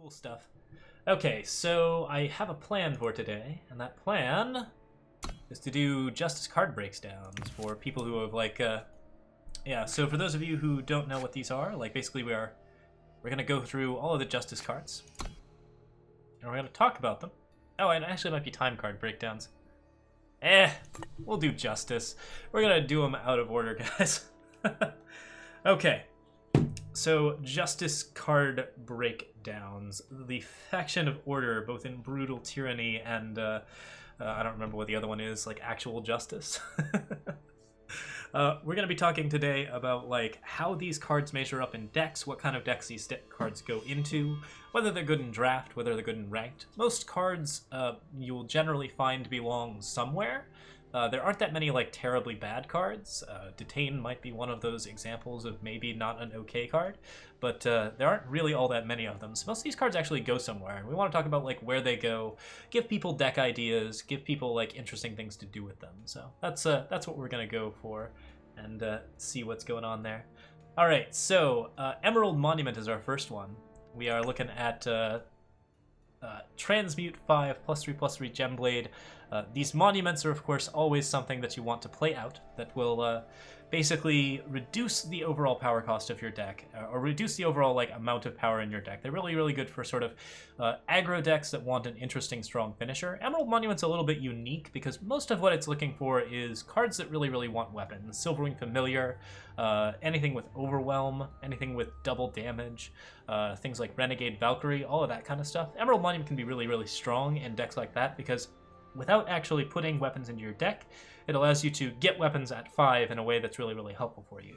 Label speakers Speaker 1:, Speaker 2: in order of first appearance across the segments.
Speaker 1: Cool stuff. Okay, so I have a plan for today, and that plan is to do Justice card breakdowns for people who have yeah. So for those of you who don't know what these are, basically we're gonna go through all of the Justice cards, and we're gonna talk about them. Oh, and actually it might be time card breakdowns. We'll do Justice. We're gonna do them out of order, guys. Okay. So, Justice card breakdowns. The faction of order, both in brutal tyranny and, I don't remember what the other one is, actual justice. We're going to be talking today about, how these cards measure up in decks, what kind of decks these cards go into, whether they're good in draft, whether they're good in ranked. Most cards you'll generally find belong somewhere. There aren't that many terribly bad cards. Detain might be one of those examples of maybe not an okay card, but there aren't really all that many of them. So most of these cards actually go somewhere, and we want to talk about where they go, give people deck ideas, give people interesting things to do with them. So that's what we're gonna go for, and see what's going on there. All right, so Emerald Monument is our first one. We are looking at Transmute 5 +3/+3 Gemblade. These monuments are, of course, always something that you want to play out that will basically reduce the overall power cost of your deck, or reduce the overall amount of power in your deck. They're really, really good for sort of aggro decks that want an interesting, strong finisher. Emerald Monument's a little bit unique because most of what it's looking for is cards that really, really want weapons. Silverwing Familiar, anything with Overwhelm, anything with double damage, things like Renegade Valkyrie, all of that kind of stuff. Emerald Monument can be really, really strong in decks like that because without actually putting weapons into your deck, it allows you to get weapons at 5 in a way that's really, really helpful for you.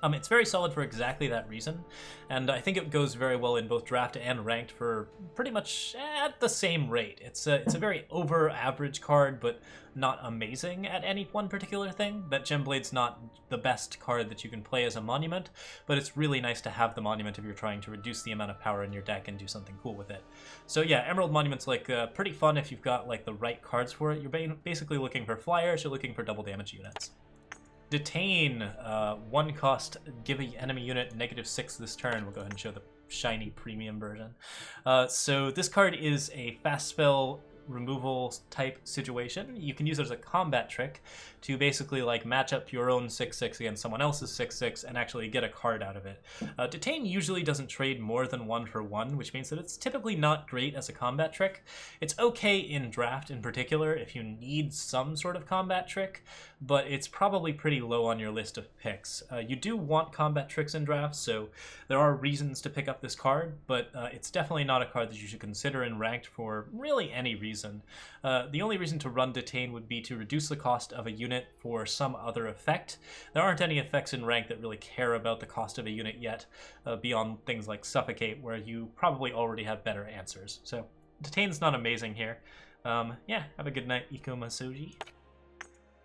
Speaker 1: It's very solid for exactly that reason, and I think it goes very well in both draft and ranked for pretty much at the same rate. It's a very over-average card, but not amazing at any one particular thing. That Gemblade's not the best card that you can play as a monument, but it's really nice to have the monument if you're trying to reduce the amount of power in your deck and do something cool with it. So yeah, Emerald Monument's pretty fun if you've got the right cards for it. You're basically looking for flyers, you're looking for double damage units. Detain, 1 cost, give an enemy unit -6 this turn. We'll go ahead and show the shiny premium version. So this card is a fast spell removal type situation. You can use it as a combat trick to basically match up your own 6/6 against someone else's 6/6 and actually get a card out of it. Detain usually doesn't trade more than 1 for 1, which means that it's typically not great as a combat trick. It's okay in draft in particular if you need some sort of combat trick, but it's probably pretty low on your list of picks. You do want combat tricks in drafts, so there are reasons to pick up this card, but it's definitely not a card that you should consider in ranked for really any reason. The only reason to run Detain would be to reduce the cost of a unit for some other effect. There aren't any effects in rank that really care about the cost of a unit yet, beyond things like Suffocate, where you probably already have better answers. So Detain's not amazing here. Yeah, have a good night, Iko Masoji.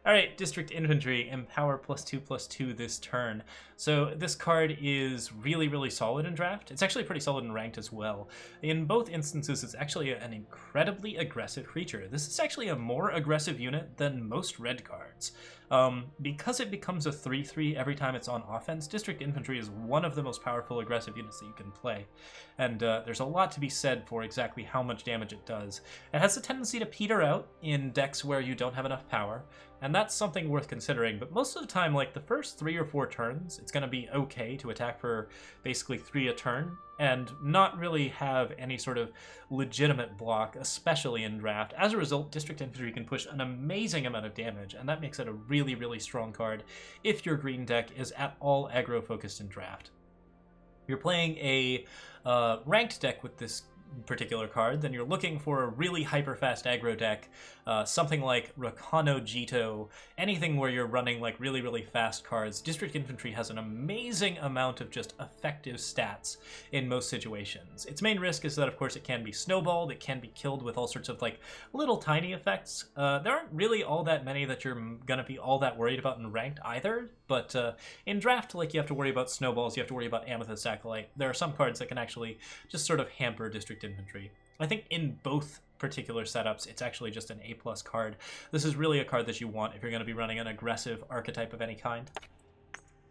Speaker 1: Alright, District Infantry, Empower +2/+2 this turn. So this card is really, really solid in draft. It's actually pretty solid in ranked as well. In both instances, it's actually an incredibly aggressive creature. This is actually a more aggressive unit than most red cards. Because it becomes a 3/3 every time it's on offense, District Infantry is one of the most powerful aggressive units that you can play. And there's a lot to be said for exactly how much damage it does. It has a tendency to peter out in decks where you don't have enough power, and that's something worth considering. But most of the time, the first 3 or 4 turns, it's going to be okay to attack for basically 3 a turn, and not really have any sort of legitimate block, especially in draft. As a result, District Infantry can push an amazing amount of damage, and that makes it a really, really strong card if your green deck is at all aggro-focused in draft. If you're playing a ranked deck with this particular card, then you're looking for a really hyper-fast aggro deck, something like Rakano Jito, anything where you're running really, really fast cards. District Infantry has an amazing amount of just effective stats in most situations. Its main risk is that, of course, it can be snowballed, it can be killed with all sorts of little tiny effects. There aren't really all that many that you're gonna be all that worried about in ranked either, but in draft, you have to worry about snowballs, you have to worry about Amethyst Acolyte. There are some cards that can actually just sort of hamper District Infantry. I think in both particular setups, it's actually just an A+ card. This is really a card that you want if you're going to be running an aggressive archetype of any kind.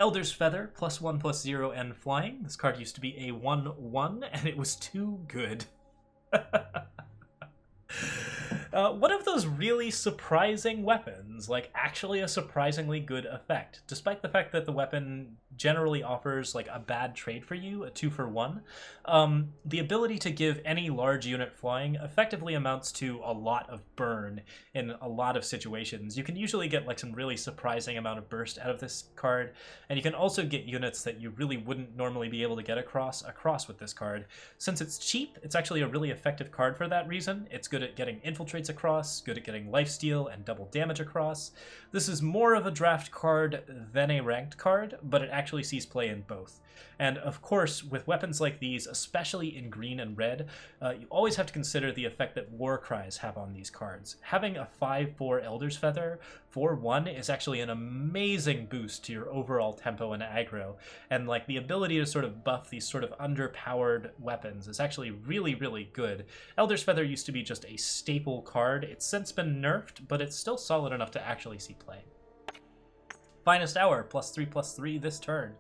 Speaker 1: Elder's Feather, +1/+0 and flying. This card used to be a 1/1, and it was too good. One of those really surprising weapons, like actually a surprisingly good effect, despite the fact that the weapon generally offers like a bad trade for you, a 2-for-1. The ability to give any large unit flying effectively amounts to a lot of burn in a lot of situations. You can usually get like some really surprising amount of burst out of this card, and you can also get units that you really wouldn't normally be able to get across with this card. Since it's cheap, it's actually a really effective card for that reason. It's good at getting infiltrates across, good at getting lifesteal and double damage across. This is more of a draft card than a ranked card, but it actually sees play in both. And of course, with weapons like these, especially in green and red, you always have to consider the effect that war cries have on these cards. Having a 5/4 Elder's Feather for 1 is actually an amazing boost to your overall tempo and aggro, and like the ability to sort of buff these sort of underpowered weapons is actually really, really good. Elder's Feather used to be just a staple card. It's since been nerfed, but it's still solid enough to actually see play. Finest Hour, +3/+3 this turn.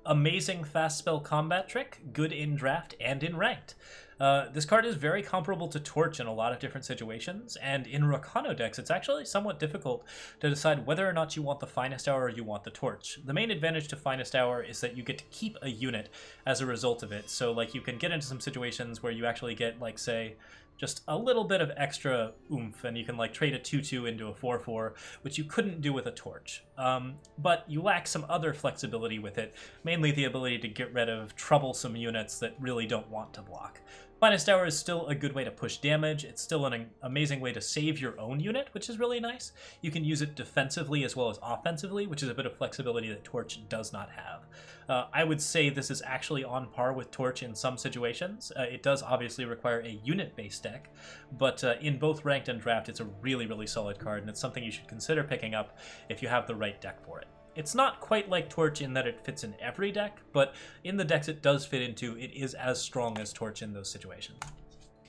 Speaker 1: Amazing fast spell combat trick, good in draft and in ranked. This card is very comparable to Torch in a lot of different situations, and in Rakano decks it's actually somewhat difficult to decide whether or not you want the Finest Hour or you want the Torch. The main advantage to Finest Hour is that you get to keep a unit as a result of it, so like you can get into some situations where you actually get, like, say, just a little bit of extra oomph, and you can like trade a 2/2 into a 4/4, which you couldn't do with a Torch. But you lack some other flexibility with it, mainly the ability to get rid of troublesome units that really don't want to block. Finest Hour is still a good way to push damage. It's still an amazing way to save your own unit, which is really nice. You can use it defensively as well as offensively, which is a bit of flexibility that Torch does not have. I would say this is actually on par with Torch in some situations. It does obviously require a unit-based deck, but in both ranked and draft, it's a really, really solid card, and it's something you should consider picking up if you have the right deck for it. It's not quite like Torch in that it fits in every deck, but in the decks it does fit into, it is as strong as Torch in those situations.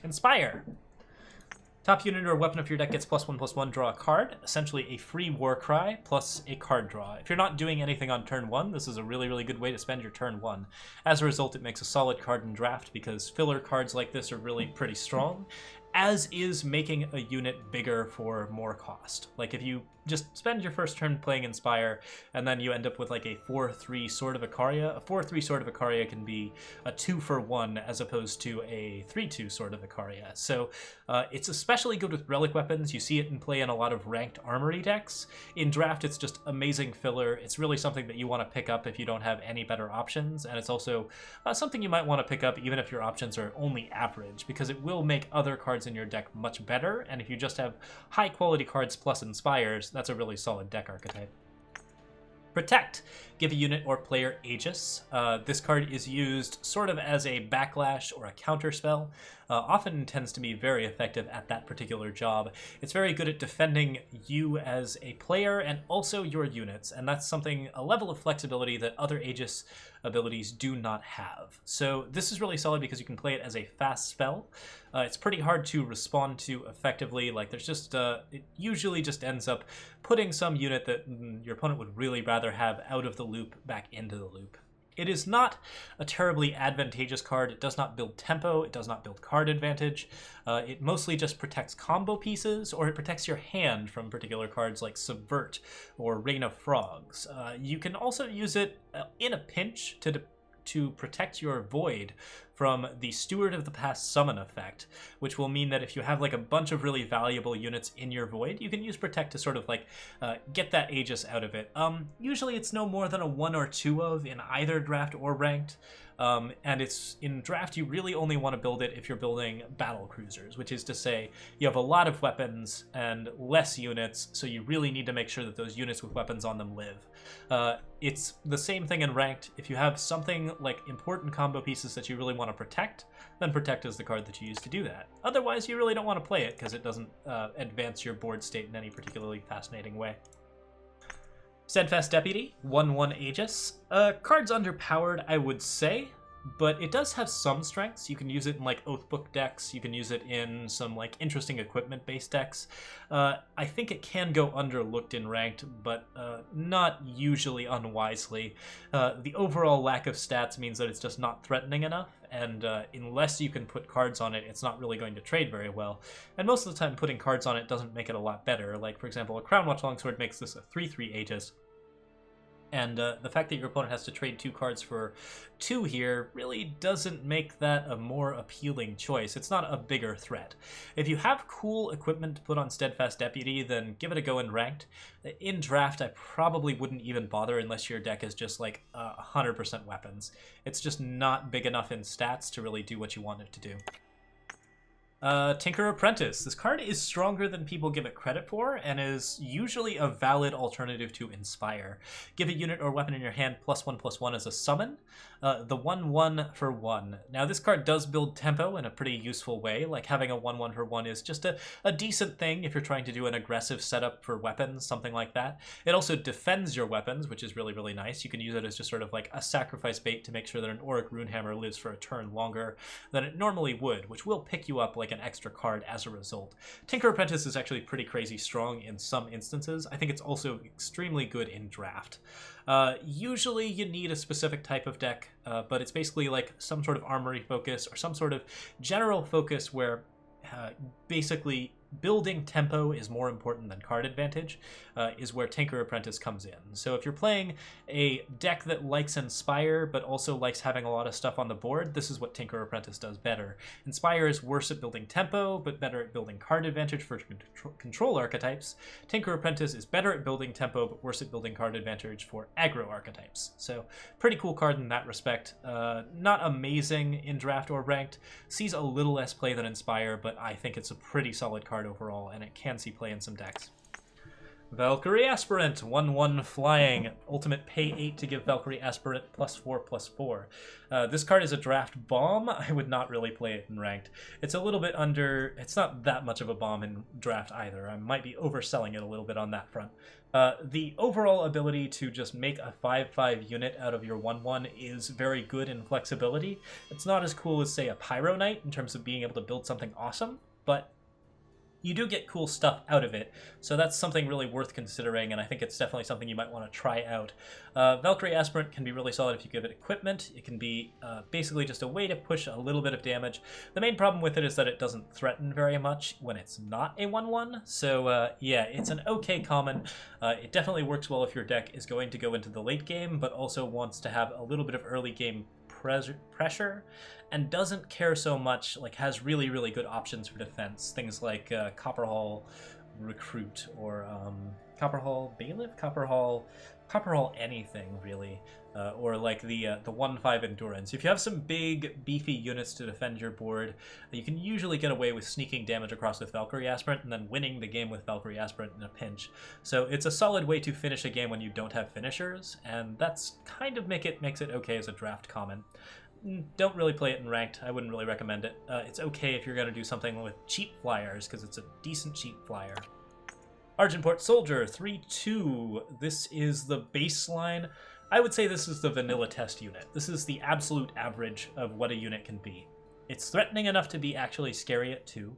Speaker 1: Inspire. Top unit or weapon of your deck gets +1/+1, draw a card, essentially a free war cry plus a card draw. If you're not doing anything on turn 1, this is a really, really good way to spend your turn 1. As a result, it makes a solid card in draft because filler cards like this are really pretty strong, as is making a unit bigger for more cost. Like if you just spend your first turn playing Inspire, and then you end up with like a 4/3 Sword of Ikaria. A 4/3 Sword of Ikaria can be a 2-for-1 as opposed to a 3/2 Sword of Ikaria. So it's especially good with Relic Weapons. You see it in play in a lot of ranked armory decks. In draft, it's just amazing filler. It's really something that you want to pick up if you don't have any better options, and it's also something you might want to pick up even if your options are only average, because it will make other cards in your deck much better, and if you just have high quality cards plus Inspires, that's a really solid deck archetype. Protect. Give a unit or player Aegis. This card is used sort of as a backlash or a counter spell. Often tends to be very effective at that particular job. It's very good at defending you as a player and also your units, and that's a level of flexibility that other Aegis abilities do not have. So this is really solid because you can play it as a fast spell. It's pretty hard to respond to effectively. Like there's just, it usually just ends up putting some unit that your opponent would really rather have out of the loop back into the loop. It is not a terribly advantageous card. It does not build tempo. It does not build card advantage. It mostly just protects combo pieces, or it protects your hand from particular cards like Subvert or Rain of Frogs. You can also use it in a pinch to protect your Void from the Steward of the Past summon effect, which will mean that if you have like a bunch of really valuable units in your Void, you can use Protect to sort of like get that Aegis out of it. Usually it's no more than a 1 or 2 of in either draft or ranked. And it's in draft, you really only want to build it if you're building battle cruisers, which is to say you have a lot of weapons and less units, so you really need to make sure that those units with weapons on them live. It's the same thing in ranked. If you have something like important combo pieces that you really want to protect, then Protect is the card that you use to do that. Otherwise, you really don't want to play it because it doesn't advance your board state in any particularly fascinating way. Steadfast Deputy, 1/1 Aegis. Card's underpowered, I would say. but it does have some strengths. You can use it in like Oathbook decks. You can use it in some like interesting equipment-based decks. I think it can go underlooked in ranked, but not usually unwisely. The overall lack of stats means that it's just not threatening enough, and unless you can put cards on it, it's not really going to trade very well. And most of the time, putting cards on it doesn't make it a lot better. Like, for example, a Crownwatch Longsword makes this a 3/3 Aegis. And the fact that your opponent has to trade 2 cards for 2 here really doesn't make that a more appealing choice. It's not a bigger threat. If you have cool equipment to put on Steadfast Deputy, then give it a go in ranked. In draft, I probably wouldn't even bother unless your deck is just like 100% weapons. It's just not big enough in stats to really do what you want it to do. Tinker Apprentice. This card is stronger than people give it credit for, and is usually a valid alternative to Inspire. Give a unit or weapon in your hand +1/+1 as a summon. The 1/1 for 1. Now this card does build tempo in a pretty useful way, like having a 1/1 for 1 is just a decent thing if you're trying to do an aggressive setup for weapons, something like that. It also defends your weapons, which is really, really nice. You can use it as just sort of like a sacrifice bait to make sure that an Auric Rune Hammer lives for a turn longer than it normally would, which will pick you up like an extra card as a result. Tinker Apprentice is actually pretty crazy strong in some instances. I think it's also extremely good in draft. Usually you need a specific type of deck, but it's basically like some sort of armory focus or some sort of general focus where basically building tempo is more important than card advantage, is where Tinker Apprentice comes in. So if you're playing a deck that likes Inspire but also likes having a lot of stuff on the board, this is what Tinker Apprentice does better. Inspire is worse at building tempo but better at building card advantage for control archetypes. Tinker Apprentice is better at building tempo but worse at building card advantage for aggro archetypes. So pretty cool card in that respect. Not amazing in draft or ranked. Sees a little less play than Inspire, but I think it's a pretty solid card overall, and it can see play in some decks. Valkyrie Aspirant, 1/1 flying, ultimate pay 8 to give Valkyrie Aspirant +4/+4. This card is a draft bomb. I would not really play it in ranked. It's a little bit under, it's not that much of a bomb in draft either. I might be overselling it a little bit on that front. The overall ability to just make a 5/5 unit out of your 1/1 is very good in flexibility. It's not as cool as, say, a Pyro Knight in terms of being able to build something awesome, but you do get cool stuff out of it, so that's something really worth considering, and I think it's definitely something you might want to try out. Valkyrie Aspirant can be really solid if you give it equipment. It can be basically just a way to push a little bit of damage. The main problem with it is that it doesn't threaten very much when it's not a 1/1, so yeah, it's an okay common. It definitely works well if your deck is going to go into the late game, but also wants to have a little bit of early game pressure, and doesn't care so much, like has really, really good options for defense. Things like Copperhall Recruit, or Copperhall Bailiff? Copperhall anything, really. Or like the 1/5 Endurance. If you have some big, beefy units to defend your board, you can usually get away with sneaking damage across with Valkyrie Aspirant and then winning the game with Valkyrie Aspirant in a pinch. So it's a solid way to finish a game when you don't have finishers, and that's kind of makes it okay as a draft common. Don't really play it in ranked. I wouldn't really recommend it. It's okay if you're going to do something with cheap flyers, because it's a decent cheap flyer. Argenport Soldier, 3/2. This is the baseline. I would say this is the vanilla test unit. This is the absolute average of what a unit can be. It's threatening enough to be actually scary at 2.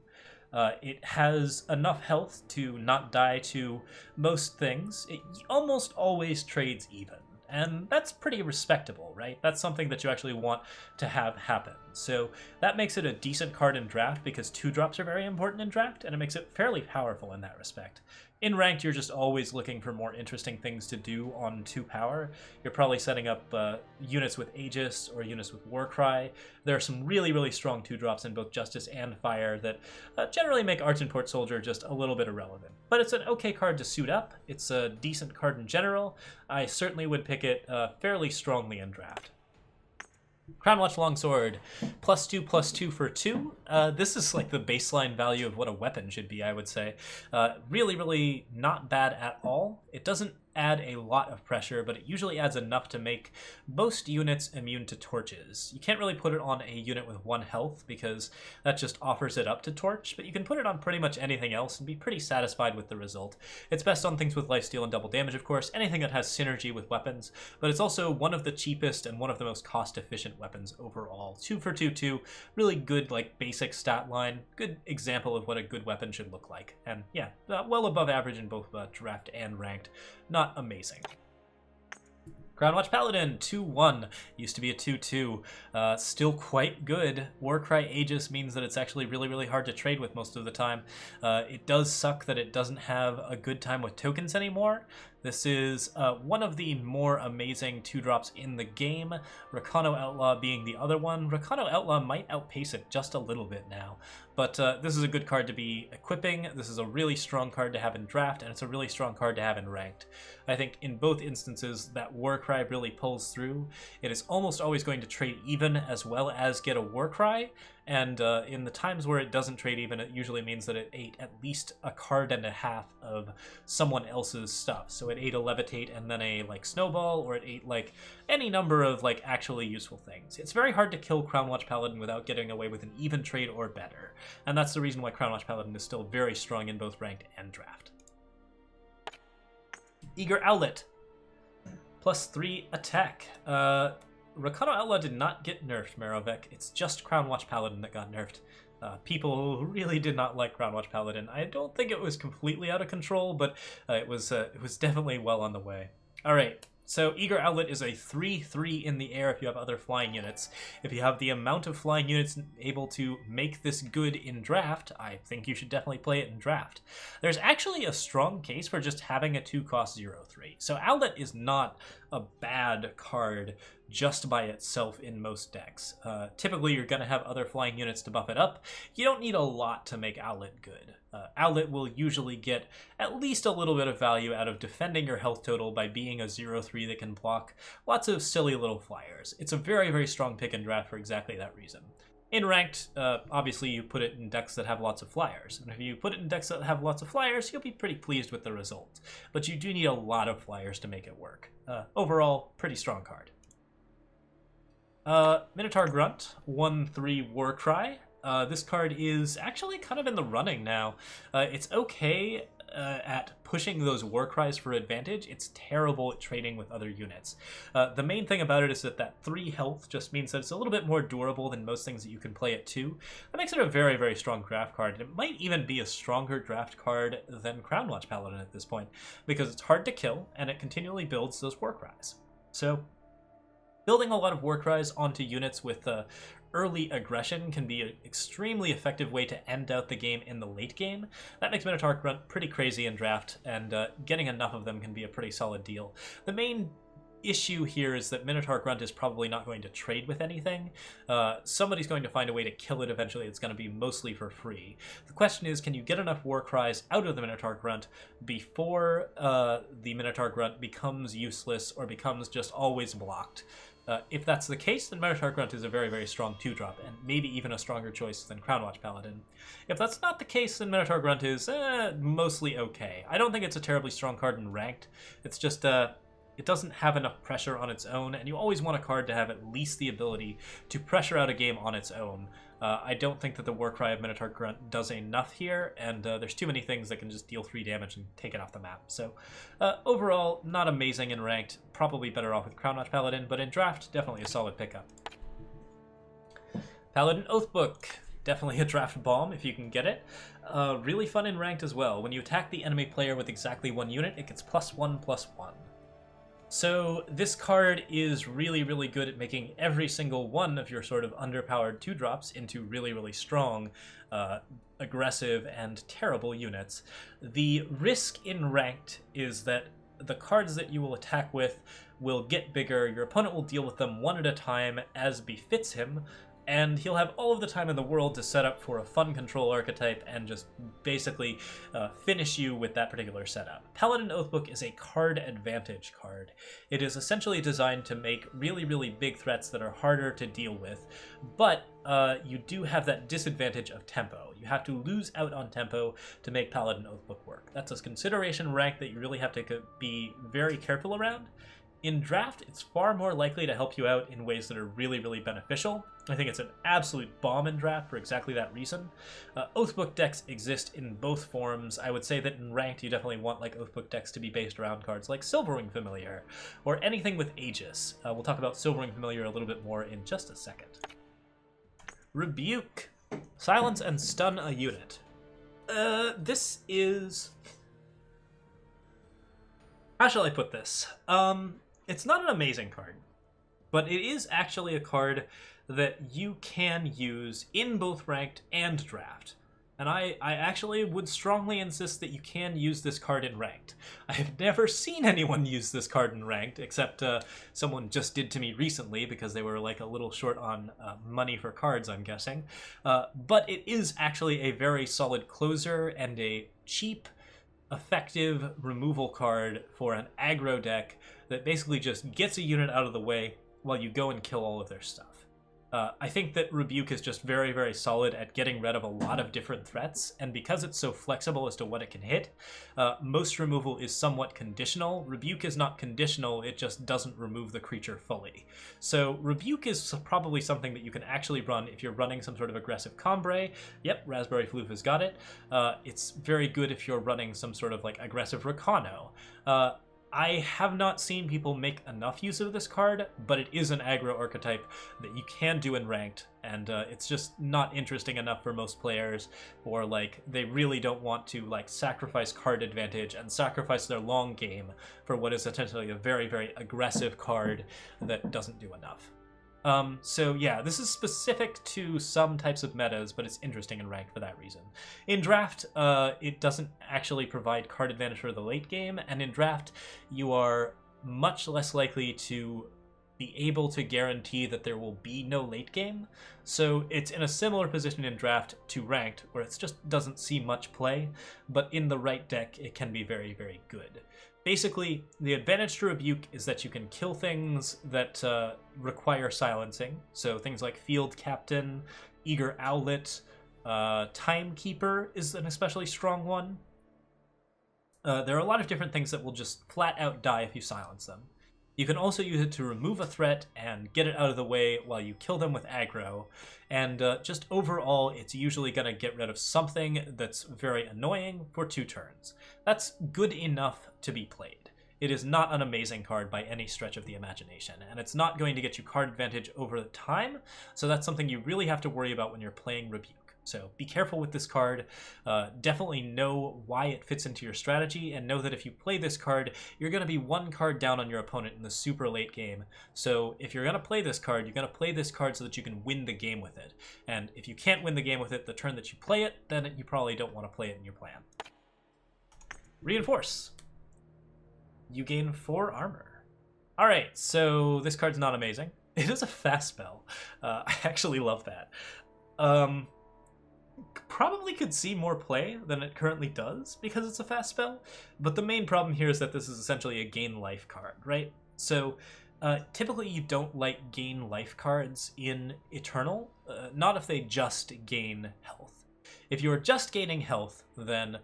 Speaker 1: It has enough health to not die to most things. It almost always trades even. And that's pretty respectable, right? That's something that you actually want to have happen. So that makes it a decent card in draft, because 2-drops are very important in draft, and it makes it fairly powerful in that respect. In ranked, you're just always looking for more interesting things to do on 2 power. You're probably setting up units with Aegis or units with Warcry. There are some really, really strong 2-drops in both Justice and Fire that generally make Argenport Soldier just a little bit irrelevant. But it's an okay card to suit up. It's a decent card in general. I certainly would pick it fairly strongly in draft. Crownwatch Longsword, +2/+2 for 2. This is like the baseline value of what a weapon should be, I would say. Really, really not bad at all. It doesn't add a lot of pressure, but it usually adds enough to make most units immune to torches. You can't really put it on a unit with 1 health because that just offers it up to torch, but you can put it on pretty much anything else and be pretty satisfied with the result. It's best on things with lifesteal and double damage, of course, anything that has synergy with weapons, but it's also one of the cheapest and one of the most cost-efficient weapons overall. 2 for 2/2, really good, like, basic stat line, good example of what a good weapon should look like. And yeah, well above average in both draft and ranked. Not amazing. Crownwatch Paladin, 2-1, used to be a 2-2, still quite good. Warcry Aegis means that it's actually really hard to trade with most of the time. It does suck that it doesn't have a good time with tokens anymore. This is one of the more amazing 2-drops in the game, Rakano Outlaw being the other one. Rakano Outlaw might outpace it just a little bit now, but this is a good card to be equipping. This is a really strong card to have in draft, and it's a really strong card to have in ranked. I think in both instances that Warcry really pulls through. It is almost always going to trade even as well as get a Warcry, and in the times where it doesn't trade even, it usually means that it ate at least a card and a half of someone else's stuff. So it ate a Levitate and then a like Snowball, or it ate like any number of like actually useful things. It's very hard to kill Crownwatch Paladin without getting away with an even trade or better, and that's the reason why Crownwatch Paladin is still very strong in both ranked and draft. Eager Owlet, +3 attack. Rakano Outlaw did not get nerfed, Merovec. It's just Crownwatch Paladin that got nerfed. People really did not like Crownwatch Paladin. I don't think it was completely out of control, but it was definitely well on the way. All right, so Eager Owlet is a 3/3 in the air if you have other flying units. If you have the amount of flying units able to make this good in draft, I think you should definitely play it in draft. There's actually a strong case for just having a 2-cost 0/3. So Owlet is not a bad card just by itself in most decks. Typically, you're going to have other flying units to buff it up. You don't need a lot to make Owlet good. Owlet will usually get at least a little bit of value out of defending your health total by being a 0/3 that can block lots of silly little flyers. It's a very strong pick in draft for exactly that reason. In ranked, obviously you put it in decks that have lots of flyers, and if you put it in decks that have lots of flyers, you'll be pretty pleased with the result. But you do need a lot of flyers to make it work. Overall, pretty strong card. Minotaur Grunt, 1/3 Warcry. This card is actually kind of in the running now. It's okay at pushing those Warcries for advantage. It's terrible at trading with other units. The main thing about it is that 3 health just means that it's a little bit more durable than most things that you can play at 2. That makes it a very strong draft card, and it might even be a stronger draft card than Crownwatch Paladin at this point, because it's hard to kill, and it continually builds those Warcries. So building a lot of Warcries onto units with early aggression can be an extremely effective way to end out the game in the late game. That makes Minotaur Grunt pretty crazy in draft, and getting enough of them can be a pretty solid deal. The main issue here is that Minotaur Grunt is probably not going to trade with anything. Somebody's going to find a way to kill it eventually. It's going to be mostly for free. The question is, can you get enough Warcries out of the Minotaur Grunt before the Minotaur Grunt becomes useless or becomes just always blocked? If that's the case, then Minotaur Grunt is a very strong 2-drop, and maybe even a stronger choice than Crownwatch Paladin. If that's not the case, then Minotaur Grunt is mostly okay. I don't think it's a terribly strong card in ranked. It's just it doesn't have enough pressure on its own, and you always want a card to have at least the ability to pressure out a game on its own. I don't think that the Warcry of Minotaur Grunt does enough here, and there's too many things that can just deal 3 damage and take it off the map. So overall, not amazing in ranked, probably better off with Crownwatch Paladin, but in draft, definitely a solid pickup. Paladin Oathbook, definitely a draft bomb if you can get it. Really fun in ranked as well. When you attack the enemy player with exactly 1 unit, it gets +1/+1. So this card is really good at making every single one of your sort of underpowered 2-drops into really strong, aggressive, and terrible units. The risk in ranked is that the cards that you will attack with will get bigger, your opponent will deal with them one at a time as befits him, and he'll have all of the time in the world to set up for a fun control archetype and just basically finish you with that particular setup. Paladin Oathbook is a card advantage card. It is essentially designed to make really big threats that are harder to deal with, but you do have that disadvantage of tempo. You have to lose out on tempo to make Paladin Oathbook work. That's a consideration rank that you really have to be very careful around. In draft, it's far more likely to help you out in ways that are really, really beneficial. I think it's an absolute bomb in draft for exactly that reason. Oathbook decks exist in both forms. I would say that in ranked, you definitely want like Oathbook decks to be based around cards like Silverwing Familiar, or anything with Aegis. We'll talk about Silverwing Familiar a little bit more in just a second. Rebuke. Silence and stun a unit. This is... How shall I put this? It's not an amazing card, but it is actually a card that you can use in both ranked and draft. And I actually would strongly insist that you can use this card in ranked. I have never seen anyone use this card in ranked, except someone just did to me recently because they were like a little short on money for cards, I'm guessing. But it is actually a very solid closer and a cheap, effective removal card for an aggro deck that basically just gets a unit out of the way while you go and kill all of their stuff. I think that Rebuke is just very, very solid at getting rid of a lot of different threats, and because it's so flexible as to what it can hit, most removal is somewhat conditional. Rebuke is not conditional, it just doesn't remove the creature fully. So Rebuke is probably something that you can actually run if you're running some sort of aggressive Combre. Yep, Raspberry Floof has got it. It's very good if you're running some sort of like aggressive Rakano. I have not seen people make enough use of this card, but it is an aggro archetype that you can do in ranked, and it's just not interesting enough for most players, or like they really don't want to like sacrifice card advantage and sacrifice their long game for what is essentially a very, very aggressive card that doesn't do enough. So yeah, this is specific to some types of metas, but it's interesting in ranked for that reason. In draft, it doesn't actually provide card advantage for the late game, and in draft, you are much less likely to be able to guarantee that there will be no late game. So it's in a similar position in draft to ranked, where it just doesn't see much play, but in the right deck, it can be very, very good. Basically, the advantage to Rebuke is that you can kill things that require silencing. So things like Field Captain, Eager Owlet, Timekeeper is an especially strong one. There are a lot of different things that will just flat out die if you silence them. You can also use it to remove a threat and get it out of the way while you kill them with aggro. And just overall, it's usually going to get rid of something that's very annoying for 2 turns. That's good enough to be played. It is not an amazing card by any stretch of the imagination, and it's not going to get you card advantage over time, so that's something you really have to worry about when you're playing Rebuke. So be careful with this card, definitely know why it fits into your strategy, and know that if you play this card, you're going to be 1 card down on your opponent in the super late game. So if you're going to play this card, you're going to play this card so that you can win the game with it. And if you can't win the game with it the turn that you play it, then you probably don't want to play it in your plan. Reinforce. You gain 4 armor. Alright, so this card's not amazing. It is a fast spell. I actually love that. Probably could see more play than it currently does because it's a fast spell, but the main problem here is that this is essentially a gain life card, right? So typically you don't like gain life cards in Eternal, not if they just gain health. If you're just gaining health, then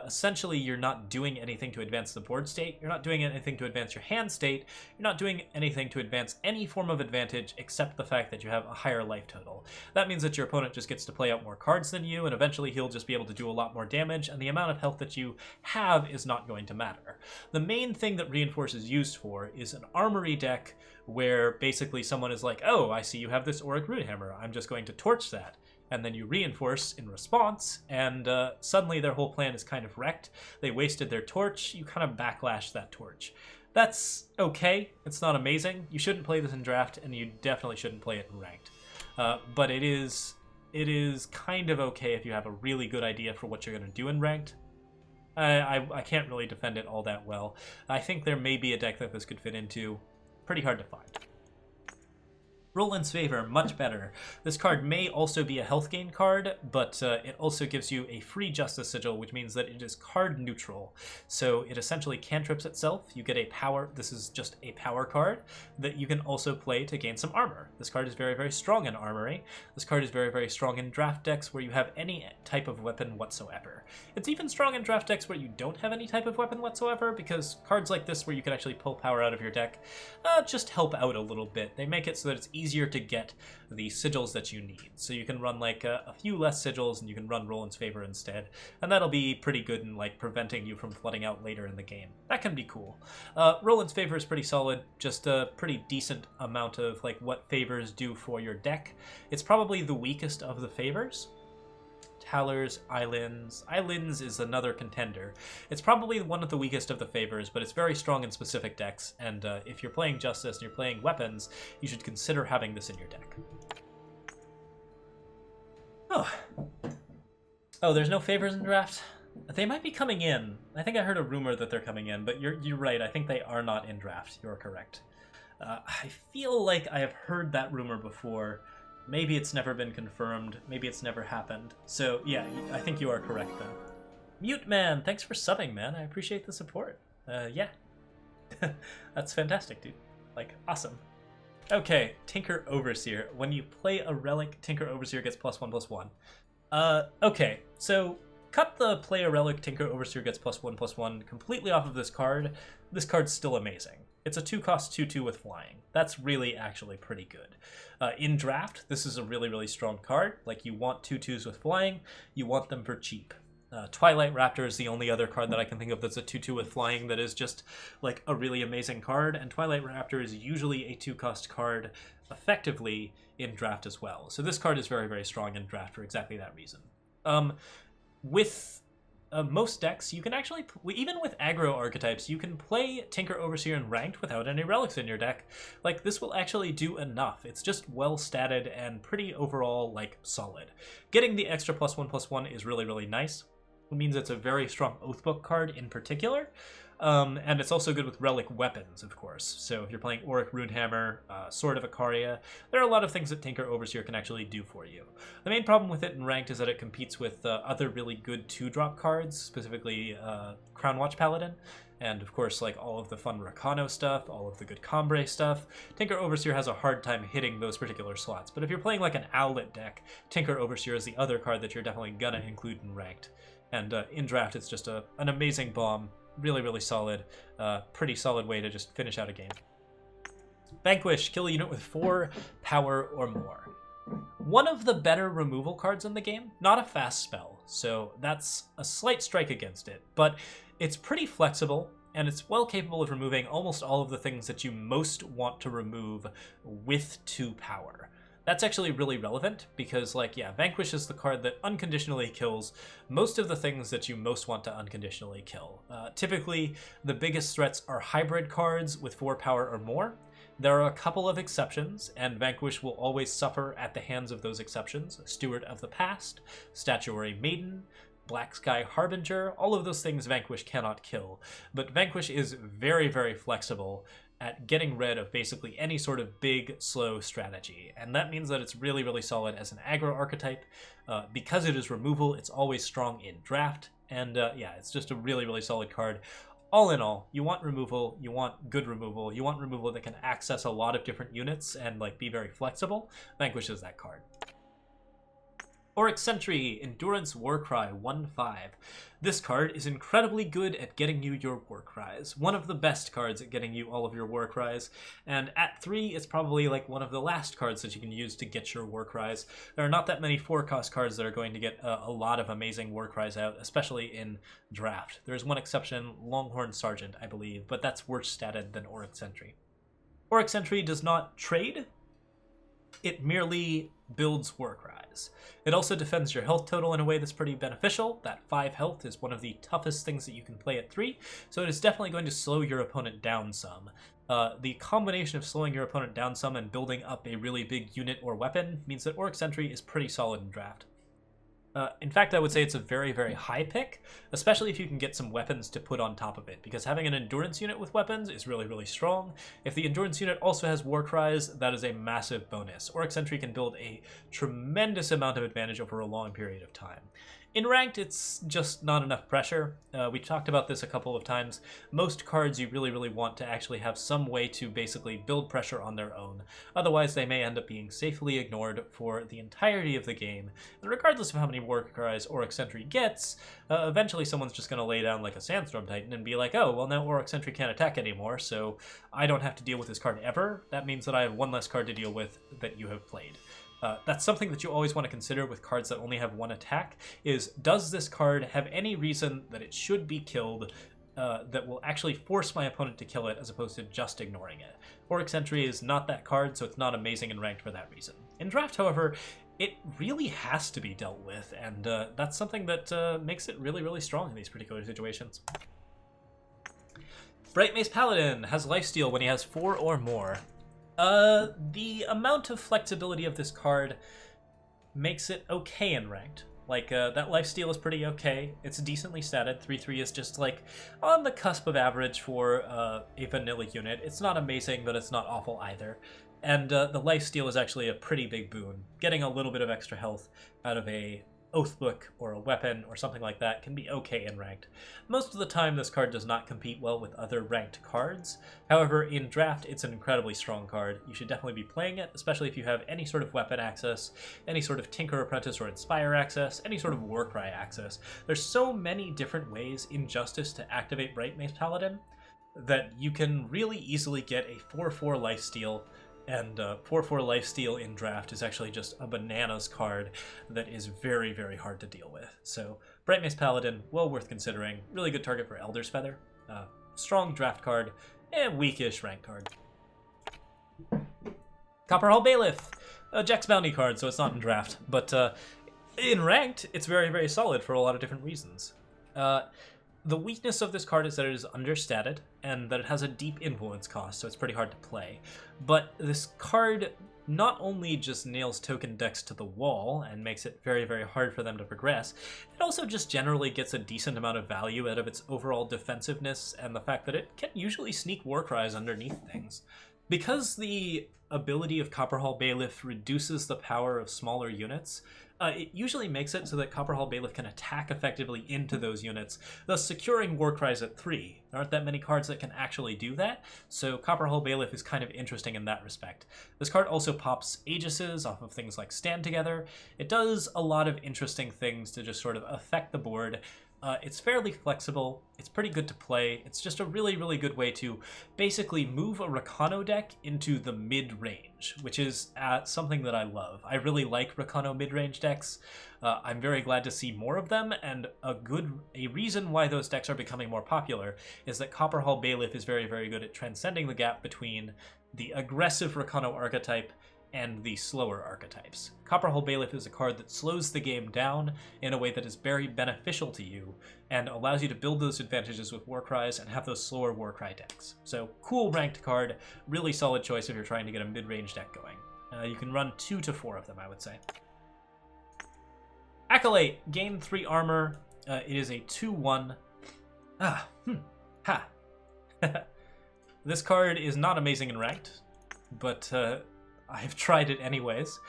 Speaker 1: essentially you're not doing anything to advance the board state, you're not doing anything to advance your hand state, you're not doing anything to advance any form of advantage except the fact that you have a higher life total. That means that your opponent just gets to play out more cards than you, and eventually he'll just be able to do a lot more damage, and the amount of health that you have is not going to matter. The main thing that Reinforce is used for is an armory deck where basically someone is like, oh, I see you have this Auric Rune Hammer, I'm just going to torch that. And then you reinforce in response, and suddenly their whole plan is kind of wrecked. They wasted their torch, you kind of backlash that torch. That's okay, it's not amazing. You shouldn't play this in draft, and you definitely shouldn't play it in ranked. But it is kind of okay if you have a really good idea for what you're going to do in ranked. I can't really defend it all that well. I think there may be a deck that this could fit into. Pretty hard to find. Roland's Favor, much better. This card may also be a health gain card, but it also gives you a free Justice Sigil, which means that it is card neutral. So it essentially cantrips itself. You get a power, this is just a power card, that you can also play to gain some armor. This card is very, very strong in Armory. This card is very, very strong in draft decks where you have any type of weapon whatsoever. It's even strong in draft decks where you don't have any type of weapon whatsoever, because cards like this where you can actually pull power out of your deck just help out a little bit. They make it so that it's easier to get the sigils that you need. So you can run like a few less sigils and you can run Roland's Favor instead. And that'll be pretty good in like preventing you from flooding out later in the game. That can be cool. Roland's Favor is pretty solid, just a pretty decent amount of like what favors do for your deck. It's probably the weakest of the favors. Talers, Islands. Islands is another contender. It's probably one of the weakest of the favors, but it's very strong in specific decks, and if you're playing Justice and you're playing weapons, you should consider having this in your deck. Oh, there's no favors in draft? They might be coming in. I think I heard a rumor that they're coming in, but you're right. I think they are not in draft. You're correct. I feel like I have heard that rumor before. Maybe it's never been confirmed. Maybe it's never happened. So, yeah, I think you are correct, though. Mute Man, thanks for subbing, man. I appreciate the support. Yeah. That's fantastic, dude. Like, awesome. Okay, Tinker Overseer. When you play a relic, Tinker Overseer gets +1/+1. Okay, so cut the play a relic, Tinker Overseer gets +1/+1 completely off of this card. This card's still amazing. It's a 2-cost 2/2 with flying. That's really actually pretty good. In draft, this is a really, really strong card. Like, you want 2/2s with flying, you want them for cheap. Twilight Raptor is the only other card that I can think of that's a 2/2 with flying that is just like a really amazing card, and Twilight Raptor is usually a 2-cost card effectively in draft as well. So this card is very, very strong in draft for exactly that reason. With most decks, you can actually, even with aggro archetypes, you can play Tinker Overseer in ranked without any relics in your deck. Like, this will actually do enough. It's just well statted and pretty overall, like, solid. Getting the extra +1/+1 is really, really nice. It means it's a very strong Oathbook card in particular. And it's also good with relic weapons, of course. So if you're playing Auric Rune Hammer, Sword of Ikaria, there are a lot of things that Tinker Overseer can actually do for you. The main problem with it in ranked is that it competes with other really good 2-drop cards, specifically Crownwatch Paladin, and of course like all of the fun Rakano stuff, all of the good Combre stuff. Tinker Overseer has a hard time hitting those particular slots, but if you're playing like an Owlet deck, Tinker Overseer is the other card that you're definitely gonna include in ranked. And in draft, it's just an amazing bomb. Really, really solid. Pretty solid way to just finish out a game. Vanquish, kill a unit with 4 power or more. One of the better removal cards in the game, not a fast spell, so that's a slight strike against it, but it's pretty flexible, and it's well capable of removing almost all of the things that you most want to remove with 2 power. That's actually really relevant because, like, yeah, Vanquish is the card that unconditionally kills most of the things that you most want to unconditionally kill. Typically, the biggest threats are hybrid cards with 4 power or more. There are a couple of exceptions, and Vanquish will always suffer at the hands of those exceptions. Steward of the Past, Statuary Maiden, Black Sky Harbinger, all of those things Vanquish cannot kill. But Vanquish is very, very flexible at getting rid of basically any sort of big, slow strategy. And that means that it's really, really solid as an aggro archetype. Because it is removal, it's always strong in draft. And yeah, it's just a really, really solid card. All in all, you want removal, you want good removal, you want removal that can access a lot of different units and like be very flexible. Vanquish is that card. Auric Sentry, Endurance Warcry 1/5. This card is incredibly good at getting you your Warcries. One of the best cards at getting you all of your Warcries. And at 3, it's probably like one of the last cards that you can use to get your Warcries. There are not that many 4-cost cards that are going to get a lot of amazing Warcries out, especially in draft. There's one exception, Longhorn Sergeant, I believe, but that's worse statted than Auric Sentry. Auric Sentry does not trade. It merely builds Warcries. It also defends your health total in a way that's pretty beneficial. That 5 health is one of the toughest things that you can play at 3, so it is definitely going to slow your opponent down some. The combination of slowing your opponent down some and building up a really big unit or weapon means that Auric Sentry is pretty solid in draft. In fact, I would say it's a very, very high pick, especially if you can get some weapons to put on top of it, because having an endurance unit with weapons is really, really strong. If the endurance unit also has war cries, that is a massive bonus. Oryx Sentry can build a tremendous amount of advantage over a long period of time. In ranked, it's just not enough pressure. We talked about this a couple of times. Most cards you really, really want to actually have some way to basically build pressure on their own. Otherwise, they may end up being safely ignored for the entirety of the game. And regardless of how many war cries Oryx Sentry gets, eventually someone's just going to lay down like a Sandstorm Titan and be like, oh, well now Oryx Sentry can't attack anymore, so I don't have to deal with this card ever. That means that I have one less card to deal with that you have played. That's something that you always want to consider with cards that only have one attack, is does this card have any reason that it should be killed that will actually force my opponent to kill it as opposed to just ignoring it. Oryx Sentry is not that card, so it's not amazing in ranked for that reason. In draft, however, it really has to be dealt with, and that's something that makes it really, really strong in these particular situations. Bright Mace Paladin has lifesteal when he has 4 or more. The amount of flexibility of this card makes it okay in ranked. Like, that lifesteal is pretty okay. It's decently statted. 3/3 is just, like, on the cusp of average for a vanilla unit. It's not amazing, but it's not awful either. And the lifesteal is actually a pretty big boon. Getting a little bit of extra health out of a Oathbook or a weapon or something like that can be okay in ranked. Most of the time this card does not compete well with other ranked cards. However, in draft it's an incredibly strong card. You should definitely be playing it, especially if you have any sort of weapon access, any sort of Tinker, Apprentice, or Inspire access, any sort of Warcry access. There's so many different ways in Justice to activate Bright Mace Paladin that you can really easily get a 4/4 lifesteal. And 4/4 lifesteal in draft is actually just a bananas card that is very, very hard to deal with. So Bright Mace Paladin, well worth considering. Really good target for Elder's Feather. Strong draft card, and weakish rank card. Copperhall Bailiff, a Jekk's Bounty card, so it's not in draft. But in ranked, it's very, very solid for a lot of different reasons. The weakness of this card is that it is understated, and that it has a deep influence cost, so it's pretty hard to play. But this card not only just nails token decks to the wall and makes it very, very hard for them to progress, it also just generally gets a decent amount of value out of its overall defensiveness and the fact that it can usually sneak Warcries underneath things. Because the ability of Copperhall Bailiff reduces the power of smaller units, it usually makes it so that Copperhall Bailiff can attack effectively into those units, thus securing Warcries at 3. There aren't that many cards that can actually do that, so Copperhall Bailiff is kind of interesting in that respect. This card also pops Aegises off of things like Stand Together. It does a lot of interesting things to just sort of affect the board. It's fairly flexible, it's pretty good to play, it's just a really, really good way to basically move a Rakano deck into the mid-range, which is something that I love. I really like Rakano mid-range decks. I'm very glad to see more of them, and a reason why those decks are becoming more popular is that Copperhall Bailiff is very, very good at transcending the gap between the aggressive Rakano archetype and the slower archetypes. Copperhall Bailiff is a card that slows the game down in a way that is very beneficial to you and allows you to build those advantages with Warcries and have those slower Warcry decks. So cool ranked card, really solid choice if you're trying to get a mid-range deck going. You can run 2 to 4 of them, I would say. Acolyte, gain 3 armor. It is a 2/1. This card is not amazing in ranked, but I've tried it anyways.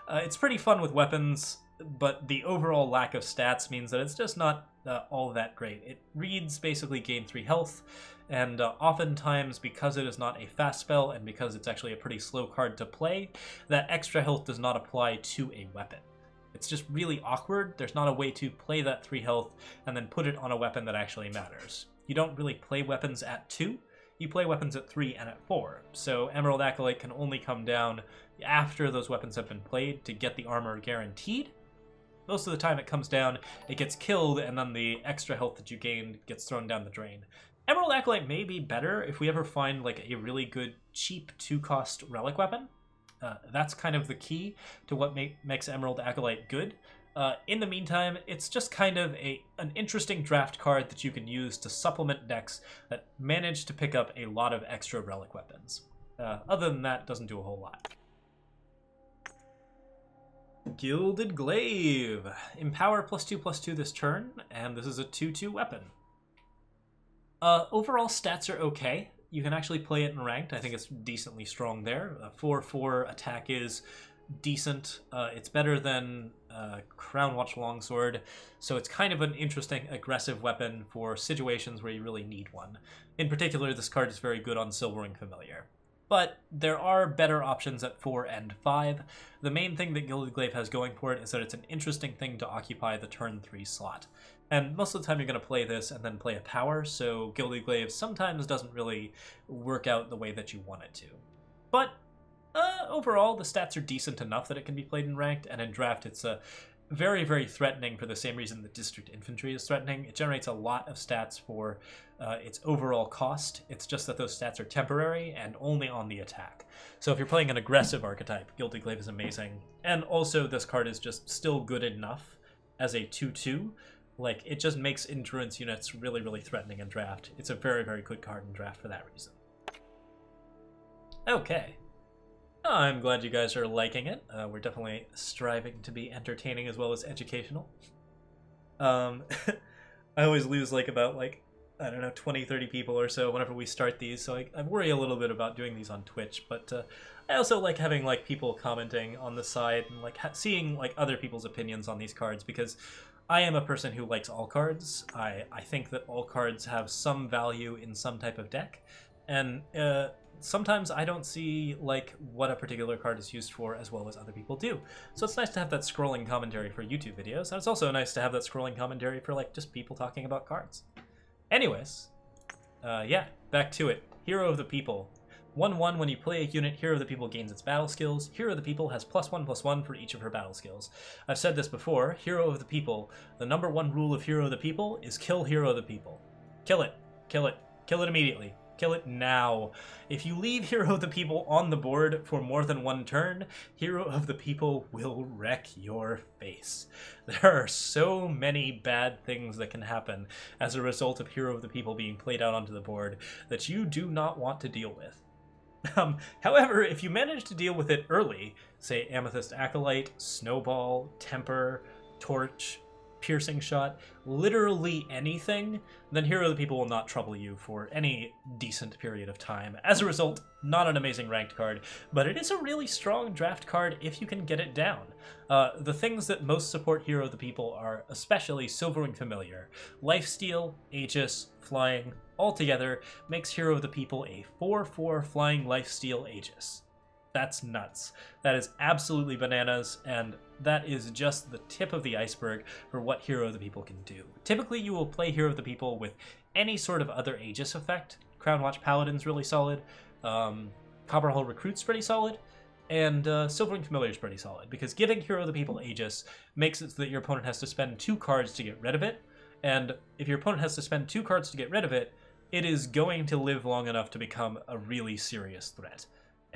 Speaker 1: It's pretty fun with weapons, but the overall lack of stats means that it's just not all that great. It reads basically gain 3 health, and oftentimes because it is not a fast spell and because it's actually a pretty slow card to play, that extra health does not apply to a weapon. It's just really awkward. There's not a way to play that 3 health and then put it on a weapon that actually matters. You don't really play weapons at 2. You play weapons at 3 and at 4, so Emerald Acolyte can only come down after those weapons have been played to get the armor guaranteed. Most of the time it comes down, it gets killed, and then the extra health that you gained gets thrown down the drain. Emerald Acolyte may be better if we ever find like a really good, cheap 2-cost Relic Weapon. That's kind of the key to what makes Emerald Acolyte good. In the meantime, it's just kind of an interesting draft card that you can use to supplement decks that manage to pick up a lot of extra Relic Weapons. Other than that, it doesn't do a whole lot. Gil the Glaive. Empower +2/+2 this turn, and this is a 2/2 weapon. Overall stats are okay. You can actually play it in ranked. I think it's decently strong there. 4/4 attack is decent. It's better than Crown Watch Longsword, so it's kind of an interesting aggressive weapon for situations where you really need one. In particular, this card is very good on Silvering Familiar. But there are better options at 4 and 5. The main thing that Gil the Glaive has going for it is that it's an interesting thing to occupy the turn 3 slot. And most of the time you're going to play this and then play a power, so Gil the Glaive sometimes doesn't really work out the way that you want it to. But overall, the stats are decent enough that it can be played in ranked, and in draft it's very, very threatening for the same reason that District Infantry is threatening. It generates a lot of stats for its overall cost. It's just that those stats are temporary and only on the attack. So if you're playing an aggressive archetype, Gil the Glaive is amazing. And also this card is just still good enough as a 2/2. Like, it just makes endurance units really, really threatening in draft. It's a very, very good card in draft for that reason. Okay. I'm glad you guys are liking it. We're definitely striving to be entertaining as well as educational. I always lose about I don't know, 20-30 people or so whenever we start these, so I worry a little bit about doing these on Twitch, but I also like having people commenting on the side and seeing other people's opinions on these cards, because I am a person who likes all cards. I think that all cards have some value in some type of deck, and sometimes I don't see what a particular card is used for as well as other people do. So it's nice to have that scrolling commentary for YouTube videos, and it's also nice to have that scrolling commentary for just people talking about cards. Anyways, yeah, back to it. Hero of the People. 1/1, when you play a unit, Hero of the People gains its battle skills. Hero of the People has +1/+1 for each of her battle skills. I've said this before, Hero of the People, the #1 rule of Hero of the People is kill Hero of the People. Kill it. Kill it. Kill it immediately. Kill it now. If you leave Hero of the People on the board for more than one turn, Hero of the People will wreck your face. There are so many bad things that can happen as a result of Hero of the People being played out onto the board that you do not want to deal with. However, if you manage to deal with it early, say Amethyst Acolyte, Snowball, Temper, Torch, Piercing Shot, literally anything, then Hero of the People will not trouble you for any decent period of time. As a result, not an amazing ranked card, but it is a really strong draft card if you can get it down. The things that most support Hero of the People are especially Silvering Familiar. Lifesteal, Aegis, Flying, altogether makes Hero of the People a 4/4 Flying Lifesteal Aegis. That's nuts. That is absolutely bananas, and that is just the tip of the iceberg for what Hero of the People can do. Typically, you will play Hero of the People with any sort of other Aegis effect. Crown Watch Paladin's really solid, Copperhull Recruit's pretty solid, and Silvering Familiar's pretty solid, because giving Hero of the People Aegis makes it so that your opponent has to spend 2 cards to get rid of it, and if your opponent has to spend 2 cards to get rid of it, it is going to live long enough to become a really serious threat.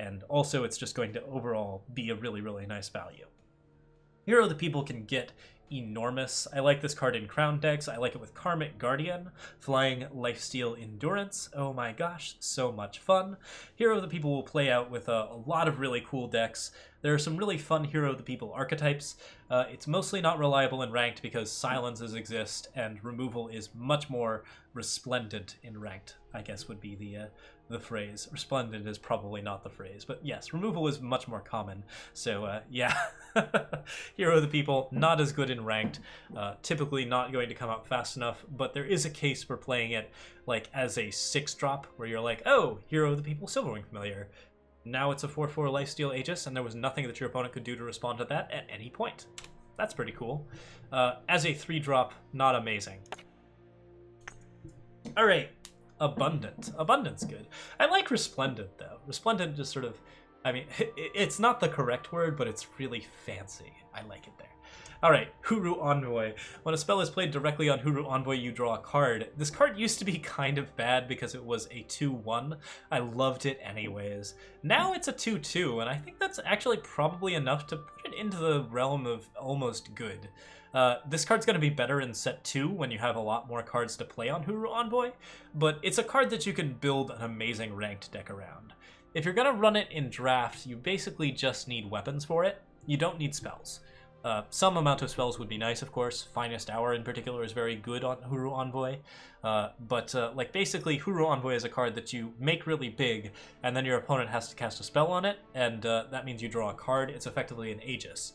Speaker 1: And also, it's just going to overall be a really, really nice value. Hero of the People can get enormous. I like this card in Crown decks. I like it with Karmic Guardian, Flying, Lifesteal, Endurance. Oh my gosh, so much fun. Hero of the People will play out with a lot of really cool decks. There are some really fun Hero of the People archetypes. It's mostly not reliable in ranked because silences exist, and removal is much more resplendent in ranked, I guess would be the phrase. Resplendent is probably not the phrase, but yes, removal is much more common. So yeah, Hero of the People, not as good in ranked, typically not going to come out fast enough, but there is a case for playing it as a 6-drop, where you're oh, Hero of the People, Silverwing Familiar. Now it's a 4/4 Lifesteal Aegis, and there was nothing that your opponent could do to respond to that at any point. That's pretty cool. As a 3-drop, not amazing. Alright. Abundant. Abundant's good. I like Resplendent, though. Resplendent just sort of... I mean, it's not the correct word, but it's really fancy. I like it there. Alright, Hooroo Envoy. When a spell is played directly on Hooroo Envoy, you draw a card. This card used to be kind of bad because it was a 2/1. I loved it anyways. Now it's a 2/2, and I think that's actually probably enough to put it into the realm of almost good. This card's going to be better in set 2 when you have a lot more cards to play on Hooroo Envoy, but it's a card that you can build an amazing ranked deck around. If you're going to run it in draft, you basically just need weapons for it. You don't need spells. Some amount of spells would be nice, of course. Finest Hour in particular is very good on Hooroo Envoy. But like basically, Hooroo Envoy is a card that you make really big, and then your opponent has to cast a spell on it, and that means you draw a card. It's effectively an Aegis,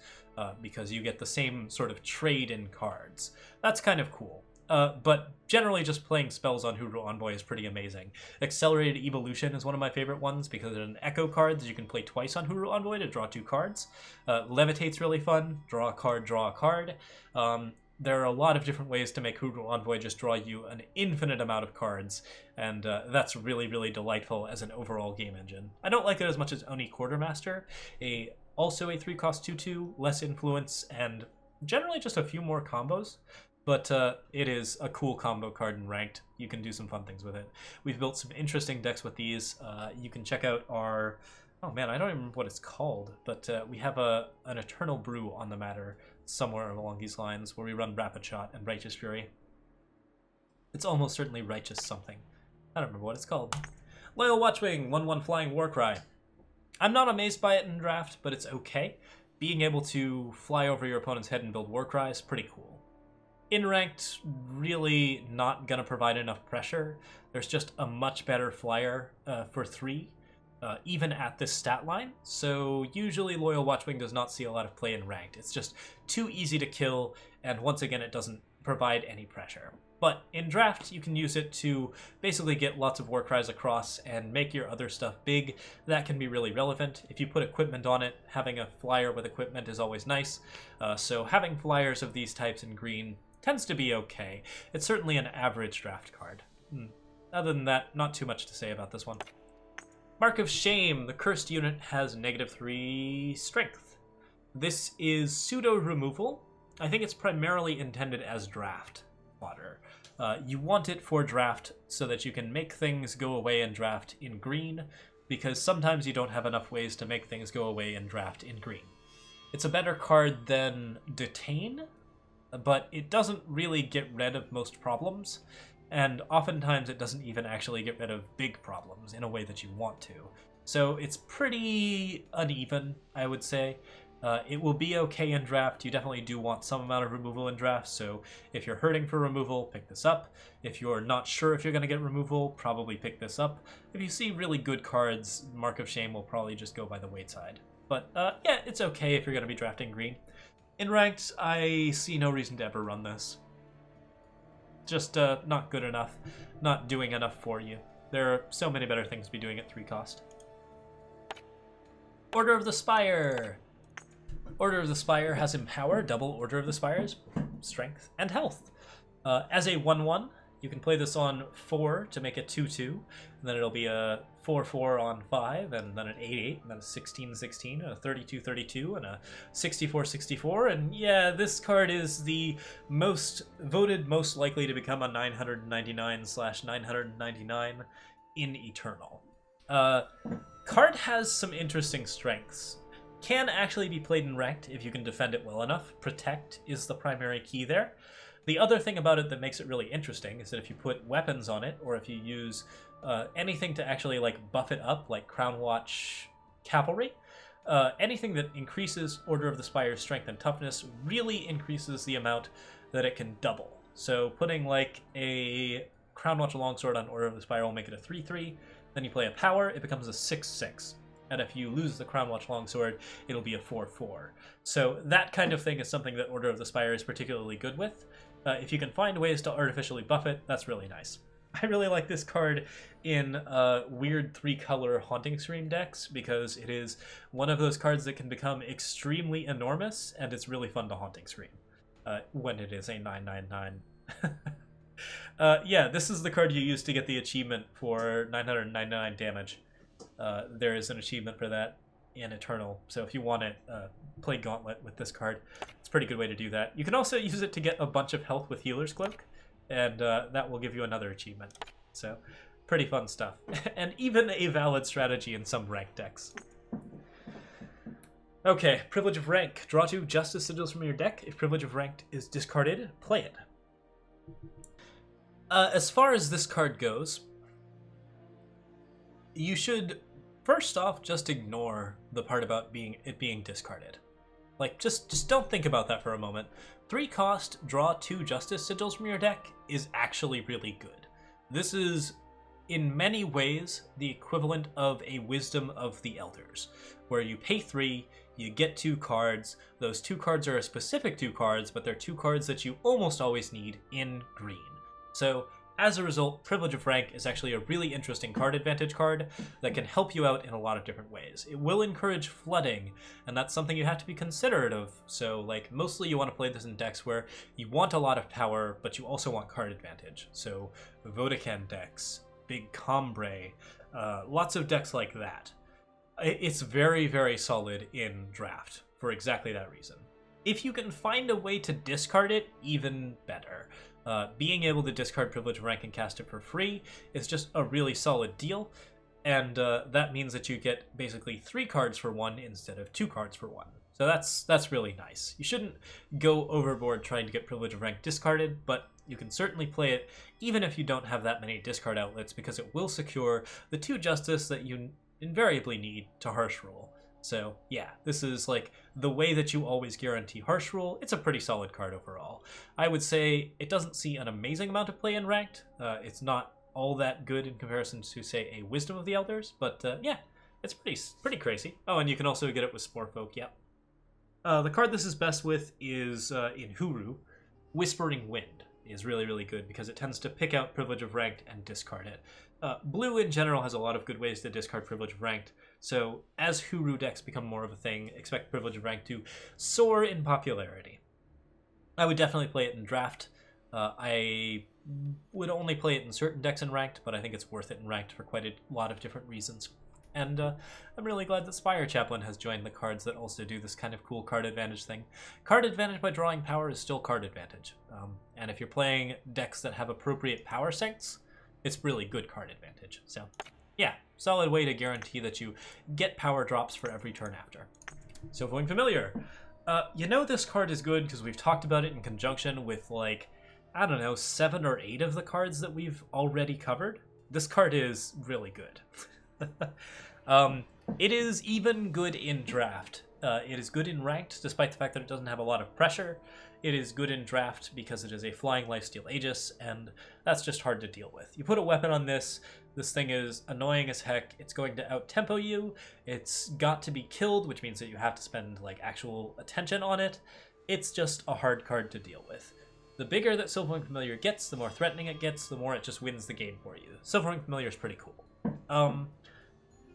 Speaker 1: because you get the same sort of trade in cards. That's kind of cool. But generally just playing spells on Hooroo Envoy is pretty amazing. Accelerated Evolution is one of my favorite ones because it's an echo card that you can play twice on Hooroo Envoy to draw 2 cards. Levitate's really fun. Draw a card, draw a card. There are a lot of different ways to make Hooroo Envoy just draw you an infinite amount of cards, and that's really, really delightful as an overall game engine. I don't like it as much as Oni Quartermaster, also a 3-cost 2/2, less influence, and generally just a few more combos. But it is a cool combo card in Ranked. You can do some fun things with it. We've built some interesting decks with these. You can check out our... Oh man, I don't even remember what it's called, but we have an Eternal Brew on the matter somewhere along these lines where we run Rapid Shot and Righteous Fury. It's almost certainly Righteous something. I don't remember what it's called. Loyal Watchwing, 1/1 Flying Warcry. I'm not amazed by it in Draft, but it's okay. Being able to fly over your opponent's head and build Warcry is pretty cool. In Ranked, really not going to provide enough pressure. There's just a much better flyer for 3, even at this stat line. So usually Loyal Watchwing does not see a lot of play in Ranked. It's just too easy to kill, and once again, it doesn't provide any pressure. But in Draft, you can use it to basically get lots of Warcries across and make your other stuff big. That can be really relevant. If you put equipment on it, having a flyer with equipment is always nice. So having flyers of these types in green tends to be okay. It's certainly an average Draft card. Other than that, not too much to say about this one. Mark of Shame. The cursed unit has -3 strength. This is pseudo removal. I think it's primarily intended as Draft fodder. You want it for Draft so that you can make things go away in Draft in green, because sometimes you don't have enough ways to make things go away in Draft in green. It's a better card than Detain, but it doesn't really get rid of most problems, and oftentimes it doesn't even actually get rid of big problems in a way that you want to. So it's pretty uneven, I would say. It will be okay in Draft. You definitely do want some amount of removal in Draft, so if you're hurting for removal, pick this up. If you're not sure if you're going to get removal, probably pick this up. If you see really good cards, Mark of Shame will probably just go by the wayside. But yeah, it's okay if you're going to be drafting green. In Ranked, I see no reason to ever run this. Just not good enough, not doing enough for you. There are so many better things to be doing at 3-cost. Order of the Spire. Order of the Spire has Empower, double Order of the Spire's strength and health. As a 1/1, you can play this on 4 to make it 2/2, and then it'll be a 4/4 on 5, and then an 8/8, and then a 16/16, and a 32/32, and a 64/64, and yeah, this card is the most likely to become a 999/999 in Eternal. Card has some interesting strengths. Can actually be played in Ranked if you can defend it well enough. Protect is the primary key there. The other thing about it that makes it really interesting is that if you put weapons on it, or if you use anything to actually like buff it up, like Crown Watch Cavalry, anything that increases Order of the Spire's strength and toughness really increases the amount that it can double. So putting like a Crown Watch Longsword on Order of the Spire will make it a 3/3. Then you play a power, it becomes a 6/6. And if you lose the Crown Watch Longsword, it'll be a 4/4. So that kind of thing is something that Order of the Spire is particularly good with. If you can find ways to artificially buff it, that's really nice. I really like this card in weird 3-color Haunting Scream decks because it is one of those cards that can become extremely enormous, and it's really fun to Haunting Scream when it is a 999. Yeah, this is the card you use to get the achievement for 999 damage. There is an achievement for that in Eternal, so if you want it, play Gauntlet with this card. It's a pretty good way to do that. You can also use it to get a bunch of health with Healer's Cloak, and that will give you another achievement. So, pretty fun stuff. And even a valid strategy in some ranked decks. Okay, Privilege of Rank. Draw 2 Justice Sigils from your deck. If Privilege of Rank is discarded, play it. As far as this card goes, you should first off just ignore the part about it being discarded. Like, just don't think about that for a moment. 3 cost, draw 2 Justice Sigils from your deck is actually really good. This is, in many ways, the equivalent of a Wisdom of the Elders, where you pay 3, you get 2 cards. Those 2 cards are a specific 2 cards, but they're 2 cards that you almost always need in green. So, as a result, Privilege of Rank is actually a really interesting card advantage card that can help you out in a lot of different ways. It will encourage flooding, and that's something you have to be considerate of. So, like, mostly you want to play this in decks where you want a lot of power, but you also want card advantage. So, Vodachan decks, Big Combre, lots of decks like that. It's very, very solid in draft for exactly that reason. If you can find a way to discard it, even better. Being able to discard Privilege of Rank and cast it for free is just a really solid deal, and that means that you get basically 3 cards for 1 instead of 2 cards for 1. So that's really nice. You shouldn't go overboard trying to get Privilege of Rank discarded, but you can certainly play it even if you don't have that many discard outlets, because it will secure the 2 Justice that you invariably need to Harsh Rule. So yeah, this is like the way that you always guarantee Harsh Rule. It's a pretty solid card overall. I would say it doesn't see an amazing amount of play in Ranked. It's not all that good in comparison to, say, a Wisdom of the Elders, but yeah, it's pretty crazy. Oh, and you can also get it with Sporefolk, yeah. The card this is best with is in Hooroo. Whispering Wind is really, really good because it tends to pick out Privilege of Ranked and discard it. Blue in general has a lot of good ways to discard Privilege of Ranked, so as Hooroo decks become more of a thing, expect Privilege of Rank to soar in popularity. I would definitely play it in Draft. I would only play it in certain decks in Ranked, but I think it's worth it in Ranked for quite a lot of different reasons. And I'm really glad that Spire Chaplain has joined the cards that also do this kind of cool card advantage thing. Card advantage by drawing power is still card advantage. And if you're playing decks that have appropriate power sinks, it's really good card advantage. So yeah, solid way to guarantee that you get power drops for every turn after. Silverwing Familiar. You know this card is good because we've talked about it in conjunction with, like, I don't know, 7 or 8 of the cards that we've already covered. This card is really good. It is even good in Draft. It is good in Ranked, despite the fact that it doesn't have a lot of pressure. It is good in Draft because it is a Flying Lifesteal Aegis, and that's just hard to deal with. You put a weapon on this thing is annoying as heck. It's going to out-tempo you. It's got to be killed, which means that you have to spend, like, actual attention on it. It's just a hard card to deal with. The bigger that Silverwing Familiar gets, the more threatening it gets, the more it just wins the game for you. Silverwing Familiar is pretty cool.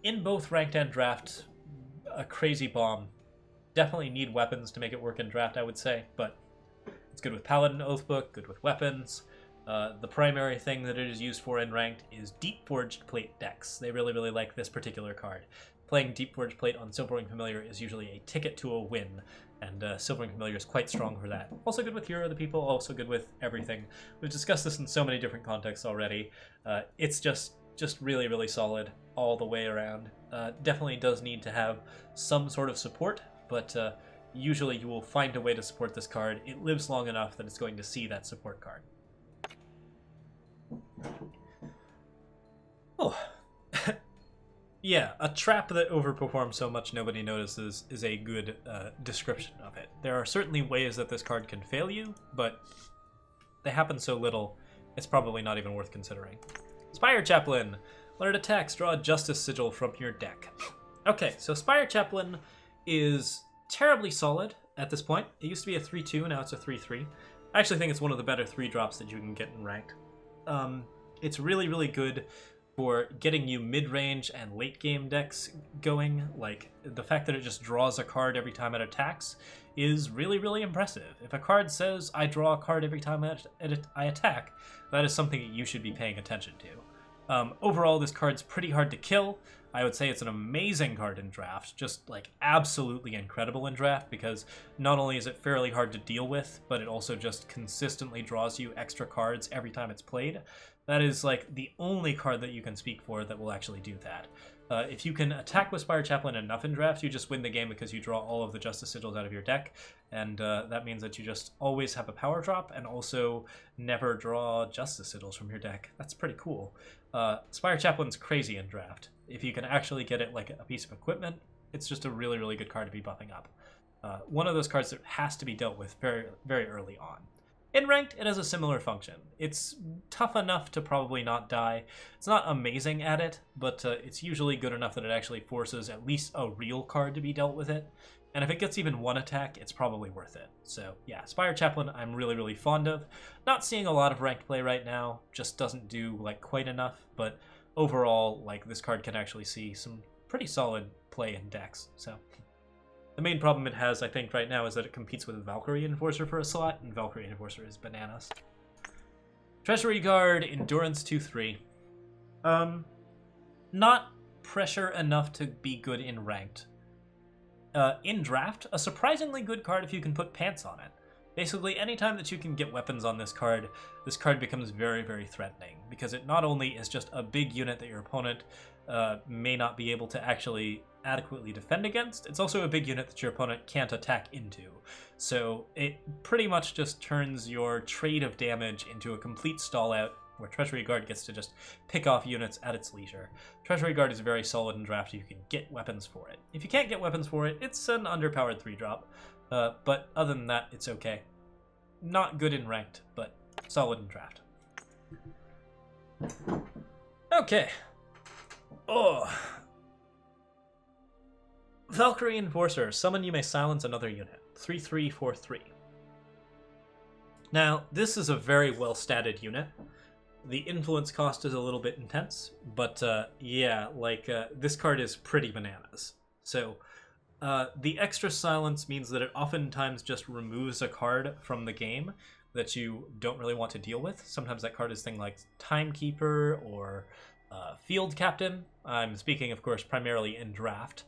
Speaker 1: In both Ranked and Draft, a crazy bomb. Definitely need weapons to make it work in Draft, I would say, but it's good with Paladin Oathbook, good with weapons. The primary thing that it is used for in Ranked is Deep Forged Plate decks. They really, really like this particular card. Playing Deep Forged Plate on Silverwing Familiar is usually a ticket to a win, and Silverwing Familiar is quite strong for that. Also good with Hero of the People, also good with everything. We've discussed this in so many different contexts already. It's just really, really solid all the way around. Definitely does need to have some sort of support, but usually you will find a way to support this card. It lives long enough that it's going to see that support card. Oh. Yeah, a trap that overperforms so much nobody notices is a good description of it. There are certainly ways that this card can fail you, but they happen so little, it's probably not even worth considering. Spire Chaplain. When it attacks, draw a Justice Sigil from your deck. Okay, so Spire Chaplain is terribly solid at this point. It used to be a 3-2, now it's a 3-3. I actually think it's one of the better 3-drops that you can get in Ranked. It's really, really good for getting you mid-range and late-game decks going. Like, the fact that it just draws a card every time it attacks is really, really impressive. If a card says, I draw a card every time I attack, that is something that you should be paying attention to. Overall, this card's pretty hard to kill. I would say it's an amazing card in Draft, just, like, absolutely incredible in Draft, because not only is it fairly hard to deal with, but it also just consistently draws you extra cards every time it's played. That is, like, the only card that you can speak for that will actually do that. If you can attack with Spire Chaplain enough in Draft, you just win the game because you draw all of the Justice Sigils out of your deck, and that means that you just always have a power drop and also never draw Justice Sigils from your deck. That's pretty cool. Spire Chaplain's crazy in Draft. If you can actually get it like a piece of equipment, it's just a really, really good card to be buffing up. One of those cards that has to be dealt with very, very early on. In Ranked, it has a similar function. It's tough enough to probably not die. It's not amazing at it, but it's usually good enough that it actually forces at least a real card to be dealt with it. And if it gets even one attack, it's probably worth it. So yeah, Spire Chaplain I'm really, really fond of. Not seeing a lot of Ranked play right now, just doesn't do like quite enough, but overall, like, this card can actually see some pretty solid play in decks, so... The main problem it has, I think, right now is that it competes with Valkyrie Enforcer for a slot, and Valkyrie Enforcer is bananas. Treasury Guard, Endurance 2-3. Not pressure enough to be good in Ranked. In Draft, a surprisingly good card if you can put pants on it. Basically, anytime that you can get weapons on this card becomes very, very threatening, because it not only is just a big unit that your opponent may not be able to actually adequately defend against, it's also a big unit that your opponent can't attack into. So it pretty much just turns your trade of damage into a complete stall out, where Treasury Guard gets to just pick off units at its leisure. Treasury Guard is very solid in Draft. You can get weapons for it. If you can't get weapons for it, it's an underpowered 3-drop. But other than that, it's okay. Not good in Ranked, but solid in Draft. Okay. Oh. Valkyrie Enforcer. Summon, you may silence another unit. 3-3-4-3. Now, this is a very well-statted unit. The influence cost is a little bit intense, but yeah, like, this card is pretty bananas. So, the extra silence means that it oftentimes just removes a card from the game that you don't really want to deal with. Sometimes that card is things like Timekeeper or Field Captain. I'm speaking, of course, primarily in Draft.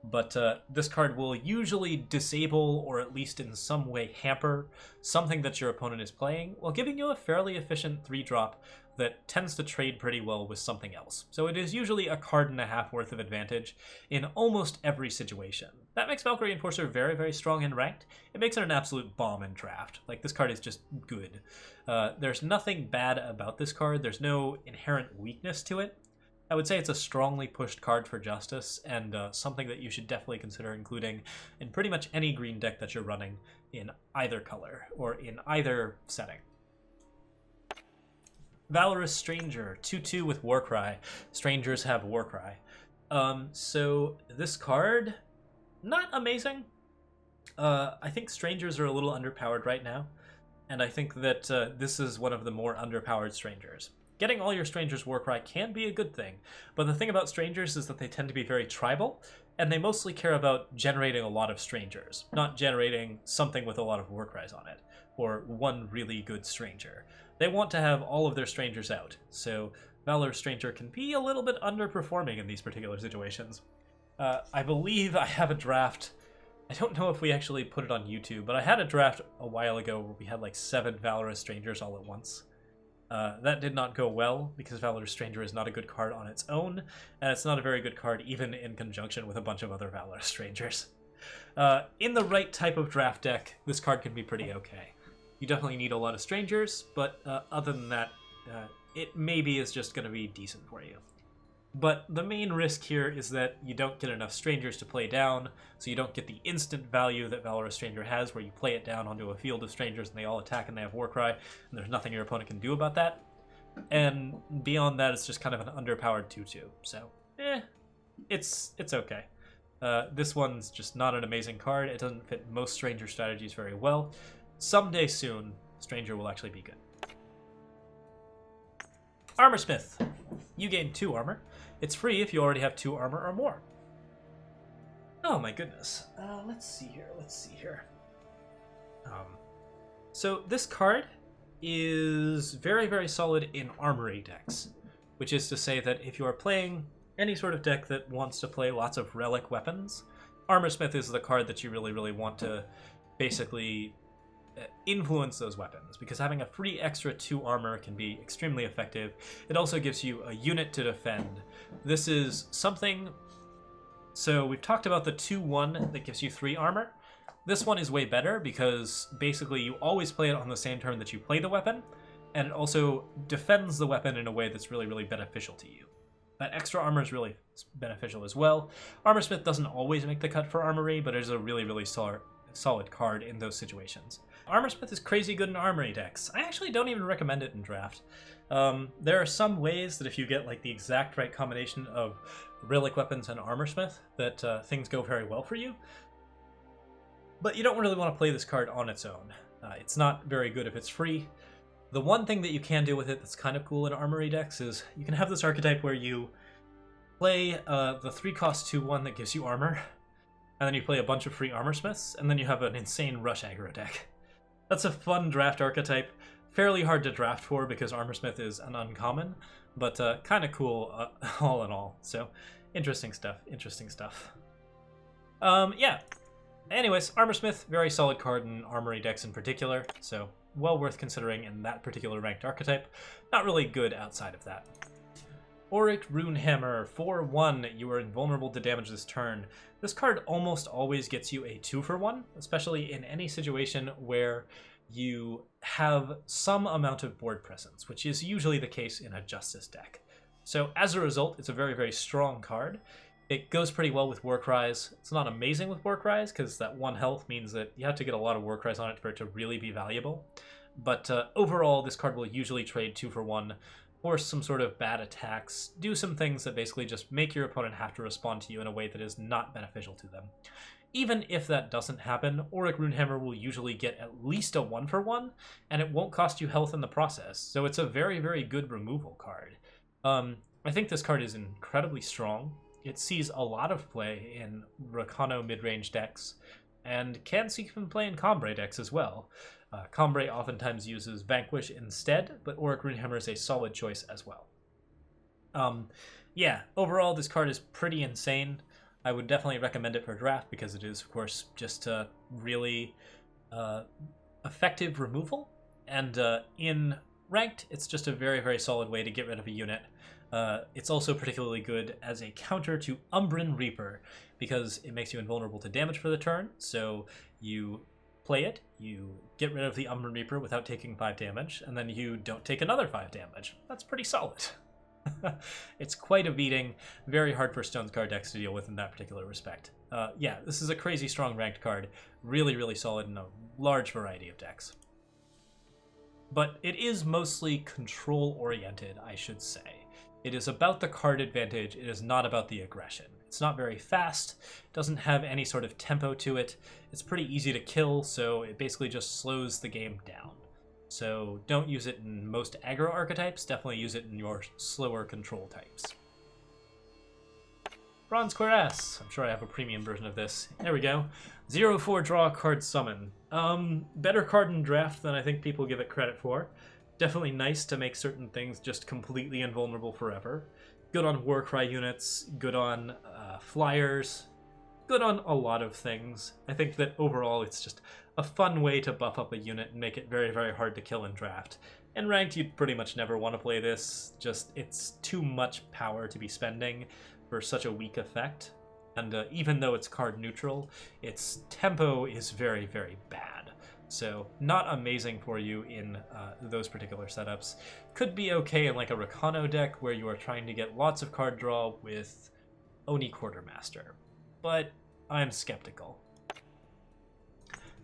Speaker 1: But this card will usually disable or at least in some way hamper something that your opponent is playing, while giving you a fairly efficient 3-drop that tends to trade pretty well with something else. So it is usually a card and a half worth of advantage in almost every situation. That makes Valkyrie Enforcer very, very strong in Ranked. It makes it an absolute bomb in Draft. Like, this card is just good. There's nothing bad about this card. There's no inherent weakness to it. I would say it's a strongly pushed card for Justice, and something that you should definitely consider including in pretty much any green deck that you're running in either color, or in either setting. Valorous Stranger, 2-2 with Warcry. Strangers have Warcry. So this card, not amazing. I think Strangers are a little underpowered right now, and I think that this is one of the more underpowered Strangers. Getting all your Strangers Warcry can be a good thing, but the thing about Strangers is that they tend to be very tribal, and they mostly care about generating a lot of Strangers, not generating something with a lot of Warcries on it, or one really good Stranger. They want to have all of their Strangers out, so Valorous Stranger can be a little bit underperforming in these particular situations. I believe I have a draft. I don't know if we actually put it on YouTube, but I had a draft a while ago where we had like 7 Valorous Strangers all at once. That did not go well, because Valorous Stranger is not a good card on its own, and it's not a very good card even in conjunction with a bunch of other Valorous Strangers. In the right type of draft deck, this card can be pretty okay. You definitely need a lot of Strangers, but other than that, it maybe is just going to be decent for you. But the main risk here is that you don't get enough Strangers to play down, so you don't get the instant value that Valorous Stranger has, where you play it down onto a field of Strangers and they all attack and they have Warcry, and there's nothing your opponent can do about that. And beyond that, it's just kind of an underpowered 2-2. So, it's okay. This one's just not an amazing card. It doesn't fit most Stranger strategies very well. Someday soon, Stranger will actually be good. Armorsmith. You gain 2 armor. It's free if you already have 2 armor or more. Oh my goodness. Let's see here. So this card is very, very solid in armory decks, which is to say that if you are playing any sort of deck that wants to play lots of relic weapons, Armorsmith is the card that you really, really want to basically influence those weapons, because having a free extra 2 armor can be extremely effective. It also gives you a unit to defend. This is something... So we've talked about the 2-1 that gives you 3 armor. This one is way better because basically you always play it on the same turn that you play the weapon, and it also defends the weapon in a way that's really, really beneficial to you. That extra armor is really beneficial as well. Armorsmith doesn't always make the cut for armory, but it is a really, really solid card in those situations. Armorsmith is crazy good in armory decks. I actually don't even recommend it in draft. There are some ways that if you get like the exact right combination of relic weapons and armorsmith that things go very well for you. But you don't really want to play this card on its own. It's not very good if it's free. The one thing that you can do with it that's kind of cool in armory decks is you can have this archetype where you play the 3-cost 2/1 that gives you armor, and then you play a bunch of free armorsmiths, and then you have an insane rush aggro deck. That's a fun draft archetype. Fairly hard to draft for because armorsmith is an uncommon, but kind of cool all in all. So interesting stuff, interesting stuff. Yeah. Anyways, armorsmith, very solid card in armory decks in particular, so well worth considering in that particular ranked archetype. Not really good outside of that. Auric Rune Hammer, 4/1, you are invulnerable to damage this turn. This card almost always gets you a 2-for-1, especially in any situation where you have some amount of board presence, which is usually the case in a Justice deck. So as a result, it's a very, very strong card. It goes pretty well with Warcries. It's not amazing with Warcries, because that 1 health means that you have to get a lot of Warcries on it for it to really be valuable. But overall, this card will usually trade 2-for-1, force some sort of bad attacks, do some things that basically just make your opponent have to respond to you in a way that is not beneficial to them. Even if that doesn't happen, Auric Rune Hammer will usually get at least a 1-for-1, and it won't cost you health in the process, so it's a very, very good removal card. I think this card is incredibly strong. It sees a lot of play in Rakano mid-range decks, and can see even play in Combray decks as well. Combray oftentimes uses Vanquish instead, but Auric Rune Hammer is a solid choice as well. Yeah, overall this card is pretty insane. I would definitely recommend it for draft because it is, of course, just a really effective removal. And in ranked, it's just a very, very solid way to get rid of a unit. It's also particularly good as a counter to Umbran Reaper because it makes you invulnerable to damage for the turn. So you play it, you get rid of the Umbran Reaper without taking 5 damage, and then you don't take another 5 damage. That's pretty solid. It's quite a beating, very hard for Stone's card decks to deal with in that particular respect. Yeah, this is a crazy strong ranked card, really, really solid in a large variety of decks. But it is mostly control-oriented, I should say. It is about the card advantage, it is not about the aggression. It's not very fast, doesn't have any sort of tempo to it, it's pretty easy to kill, so it basically just slows the game down. So don't use it in most aggro archetypes, definitely use it in your slower control types. Bronze Cuirass. I'm sure I have a premium version of this. There we go. 0/4 draw card summon. Better card in draft than I think people give it credit for. Definitely nice to make certain things just completely invulnerable forever. Good on Warcry units, good on flyers, good on a lot of things. I think that overall it's just a fun way to buff up a unit and make it very, very hard to kill in draft. In ranked, you'd pretty much never want to play this, just it's too much power to be spending for such a weak effect. And even though it's card neutral, its tempo is very, very bad. So not amazing for you in those particular setups. Could be okay in like a Rakano deck where you are trying to get lots of card draw with Oni Quartermaster. But I'm skeptical.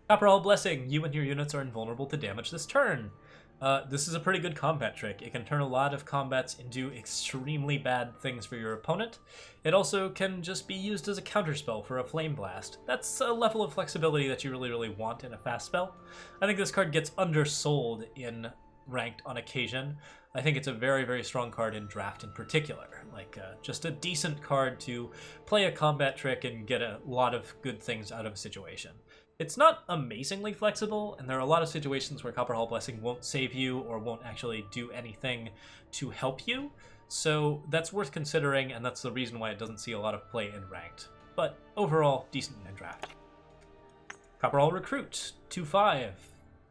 Speaker 1: Copperall Blessing. You and your units are invulnerable to damage this turn. This is a pretty good combat trick. It can turn a lot of combats into extremely bad things for your opponent. It also can just be used as a counterspell for a Flame Blast. That's a level of flexibility that you really, really want in a fast spell. I think this card gets undersold in ranked on occasion. I think it's a very, very strong card in draft in particular. Like, just a decent card to play a combat trick and get a lot of good things out of a situation. It's not amazingly flexible, and there are a lot of situations where Copperhall Blessing won't save you or won't actually do anything to help you, so that's worth considering, and that's the reason why it doesn't see a lot of play in ranked. But overall, decent in draft. Copperhall Recruit, 2/5.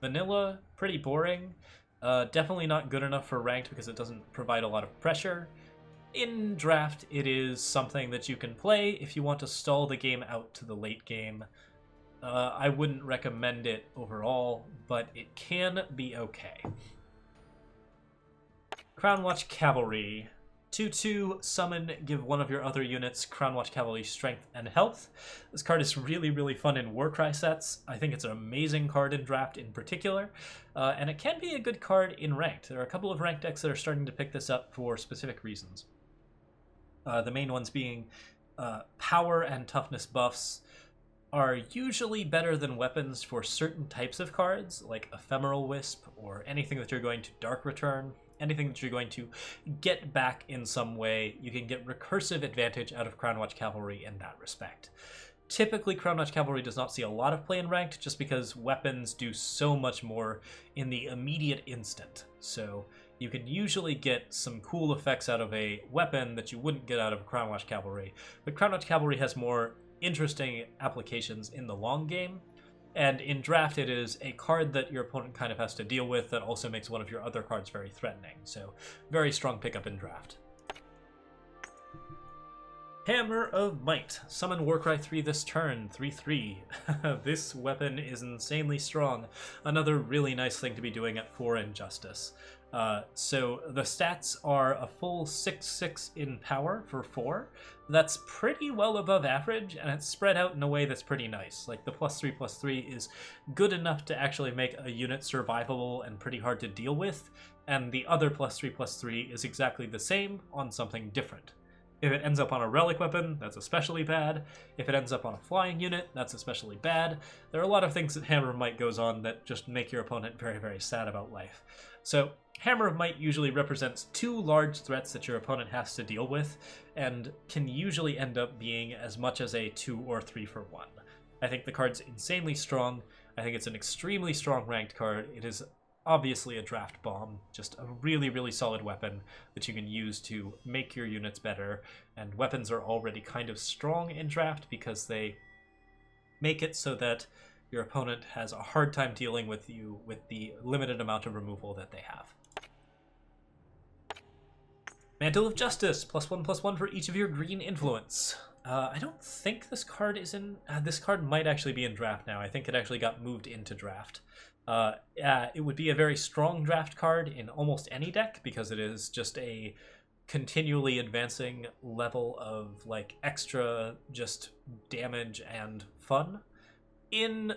Speaker 1: Vanilla, pretty boring. Definitely not good enough for ranked because it doesn't provide a lot of pressure. In draft, it is something that you can play if you want to stall the game out to the late game. I wouldn't recommend it overall, but it can be okay. Crownwatch Cavalry, 2/2, summon, give one of your other units Crownwatch Cavalry strength and health. This card is really, really fun in Warcry sets. I think it's an amazing card in Draft in particular, and it can be a good card in Ranked. There are a couple of Ranked decks that are starting to pick this up for specific reasons. The main ones being power and toughness buffs are usually better than weapons for certain types of cards, like Ephemeral Wisp, or anything that you're going to Dark Return, anything that you're going to get back in some way. You can get recursive advantage out of Crownwatch Cavalry in that respect. Typically, Crownwatch Cavalry does not see a lot of play in Ranked, just because weapons do so much more in the immediate instant. So you can usually get some cool effects out of a weapon that you wouldn't get out of Crownwatch Cavalry, but Crownwatch Cavalry has more interesting applications in the long game. And in Draft, it is a card that your opponent kind of has to deal with that also makes one of your other cards very threatening. So, very strong pickup in Draft. Hammer of Might. Summon Warcry 3 this turn, 3/3. This weapon is insanely strong. Another really nice thing to be doing at 4 in Justice. So the stats are a full 6/6 in power for 4. That's pretty well above average, and it's spread out in a way that's pretty nice. Like, the +3/+3 is good enough to actually make a unit survivable and pretty hard to deal with, and the other +3/+3 is exactly the same on something different. If it ends up on a Relic Weapon, that's especially bad. If it ends up on a flying unit, that's especially bad. There are a lot of things that Hammer of Might goes on that just make your opponent very, very sad about life. So Hammer of Might usually represents 2 large threats that your opponent has to deal with, and can usually end up being as much as a 2 or 3 for 1. I think the card's insanely strong. I think it's an extremely strong ranked card. It is obviously a draft bomb, just a really, really solid weapon that you can use to make your units better, and weapons are already kind of strong in draft because they make it so that your opponent has a hard time dealing with you with the limited amount of removal that they have. Mantle of Justice, +1/+1 for each of your green influence. I don't think this card is in... this card might actually be in draft now. I think it actually got moved into draft. It would be a very strong draft card in almost any deck, because it is just a continually advancing level of, like, extra just damage and fun. In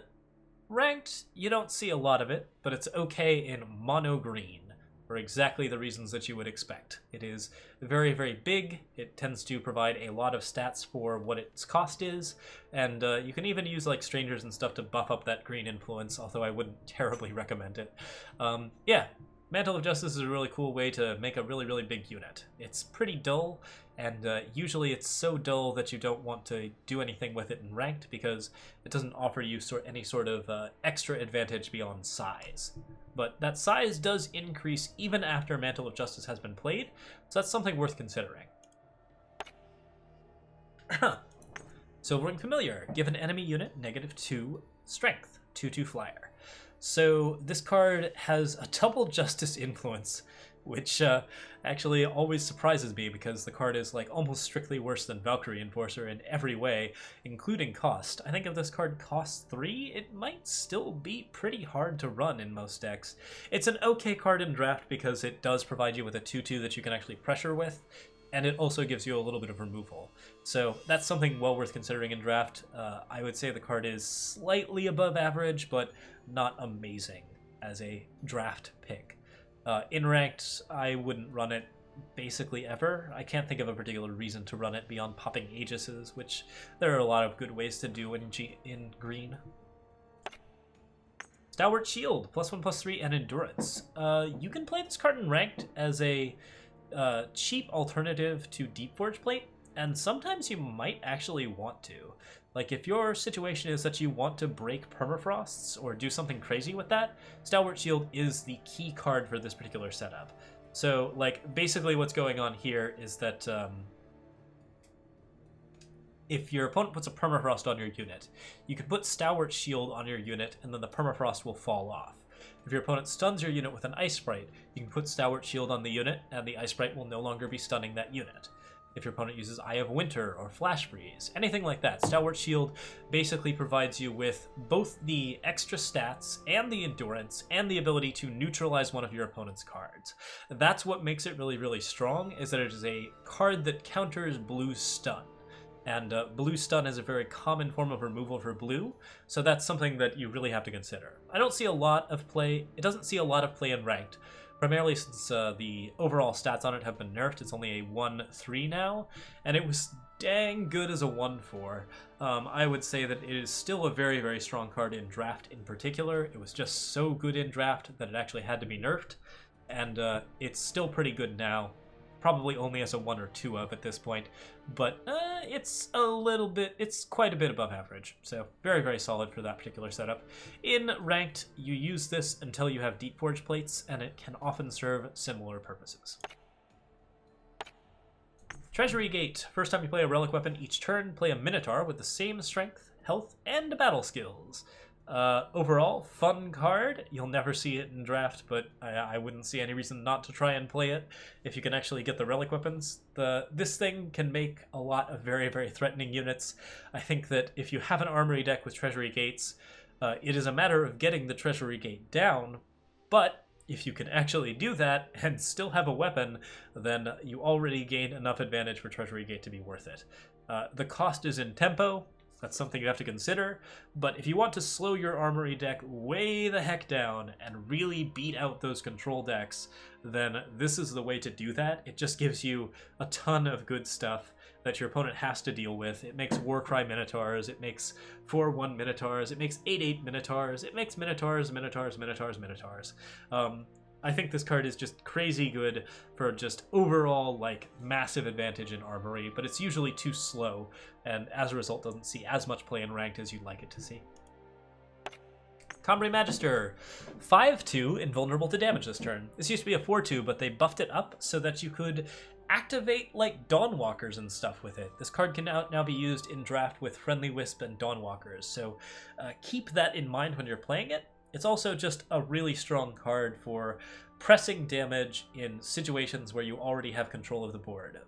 Speaker 1: Ranked, you don't see a lot of it, but it's okay in mono green for exactly the reasons that you would expect. It is very, very big. It tends to provide a lot of stats for what its cost is, and you can even use, like, strangers and stuff to buff up that green influence, although I wouldn't terribly recommend it. Yeah, Mantle of Justice is a really cool way to make a really, really big unit. It's pretty dull, and usually it's so dull that you don't want to do anything with it in Ranked, because it doesn't offer you any sort of extra advantage beyond size. But that size does increase even after Mantle of Justice has been played, so that's something worth considering. Silvering Familiar. Give an enemy unit -2 strength, 2/2 flyer. So this card has a double Justice influence, which actually always surprises me, because the card is, like, almost strictly worse than Valkyrie Enforcer in every way, including cost. I think if this card costs 3, it might still be pretty hard to run in most decks. It's an okay card in draft because it does provide you with a 2/2 that you can actually pressure with, and it also gives you a little bit of removal. So that's something well worth considering in draft. I would say the card is slightly above average, but not amazing as a draft pick. In Ranked, I wouldn't run it basically ever. I can't think of a particular reason to run it beyond popping Aegises, which there are a lot of good ways to do in green. Stalwart Shield, +1/+3 and Endurance. You can play this card in Ranked as a cheap alternative to Deep Forge Plate, and sometimes you might actually want to. Like, if your situation is that you want to break permafrosts or do something crazy with that, Stalwart Shield is the key card for this particular setup. So, like, basically what's going on here is that if your opponent puts a permafrost on your unit, you can put Stalwart Shield on your unit, and then the permafrost will fall off. If your opponent stuns your unit with an Ice Sprite, you can put Stalwart Shield on the unit, and the Ice Sprite will no longer be stunning that unit. if your opponent uses Eye of Winter or Flash Freeze, anything like that. Stalwart Shield basically provides you with both the extra stats and the endurance and the ability to neutralize one of your opponent's cards. That's what makes it really, really strong, is that it is a card that counters blue stun. And blue stun is a very common form of removal for blue, so that's something that you really have to consider. I don't see a lot of play, it doesn't see a lot of play in Ranked, primarily since the overall stats on it have been nerfed. It's only a 1-3 now, and it was dang good as a 1-4. I would say that it is still a very, very strong card in Draft in particular. It was just so good in Draft that it actually had to be nerfed, and it's still pretty good now. Probably only as a 1 or 2 of at this point, but it's quite a bit above average, so very, very solid for that particular setup. In Ranked, you use this until you have Deep Forge plates, and it can often serve similar purposes. Treasury Gate. First time you play a Relic Weapon each turn, play a Minotaur with the same strength, health, and battle skills. Overall, fun card. You'll never see it in Draft, but I wouldn't see any reason not to try and play it if you can actually get the Relic Weapons. This thing can make a lot of very, very threatening units. I think that if you have an armory deck with Treasury Gates, it is a matter of getting the Treasury Gate down, but if you can actually do that and still have a weapon, then you already gain enough advantage for Treasury Gate to be worth it. The cost is in tempo. That's something you have to consider, but if you want to slow your armory deck way the heck down and really beat out those control decks, then this is the way to do that. It just gives you a ton of good stuff that your opponent has to deal with. It makes Warcry Minotaurs, it makes 4-1 Minotaurs, it makes 8-8 Minotaurs, it makes Minotaurs. I think this card is just crazy good for just overall, like, massive advantage in Armory, but it's usually too slow, and as a result doesn't see as much play in Ranked as you'd like it to see. Combrei Magister, 5-2, invulnerable to damage this turn. This used to be a 4-2, but they buffed it up so that you could activate, like, Dawnwalkers and stuff with it. This card can now be used in Draft with Friendly Wisp and Dawnwalkers, so keep that in mind when you're playing it. It's also just a really strong card for pressing damage in situations where you already have control of the board.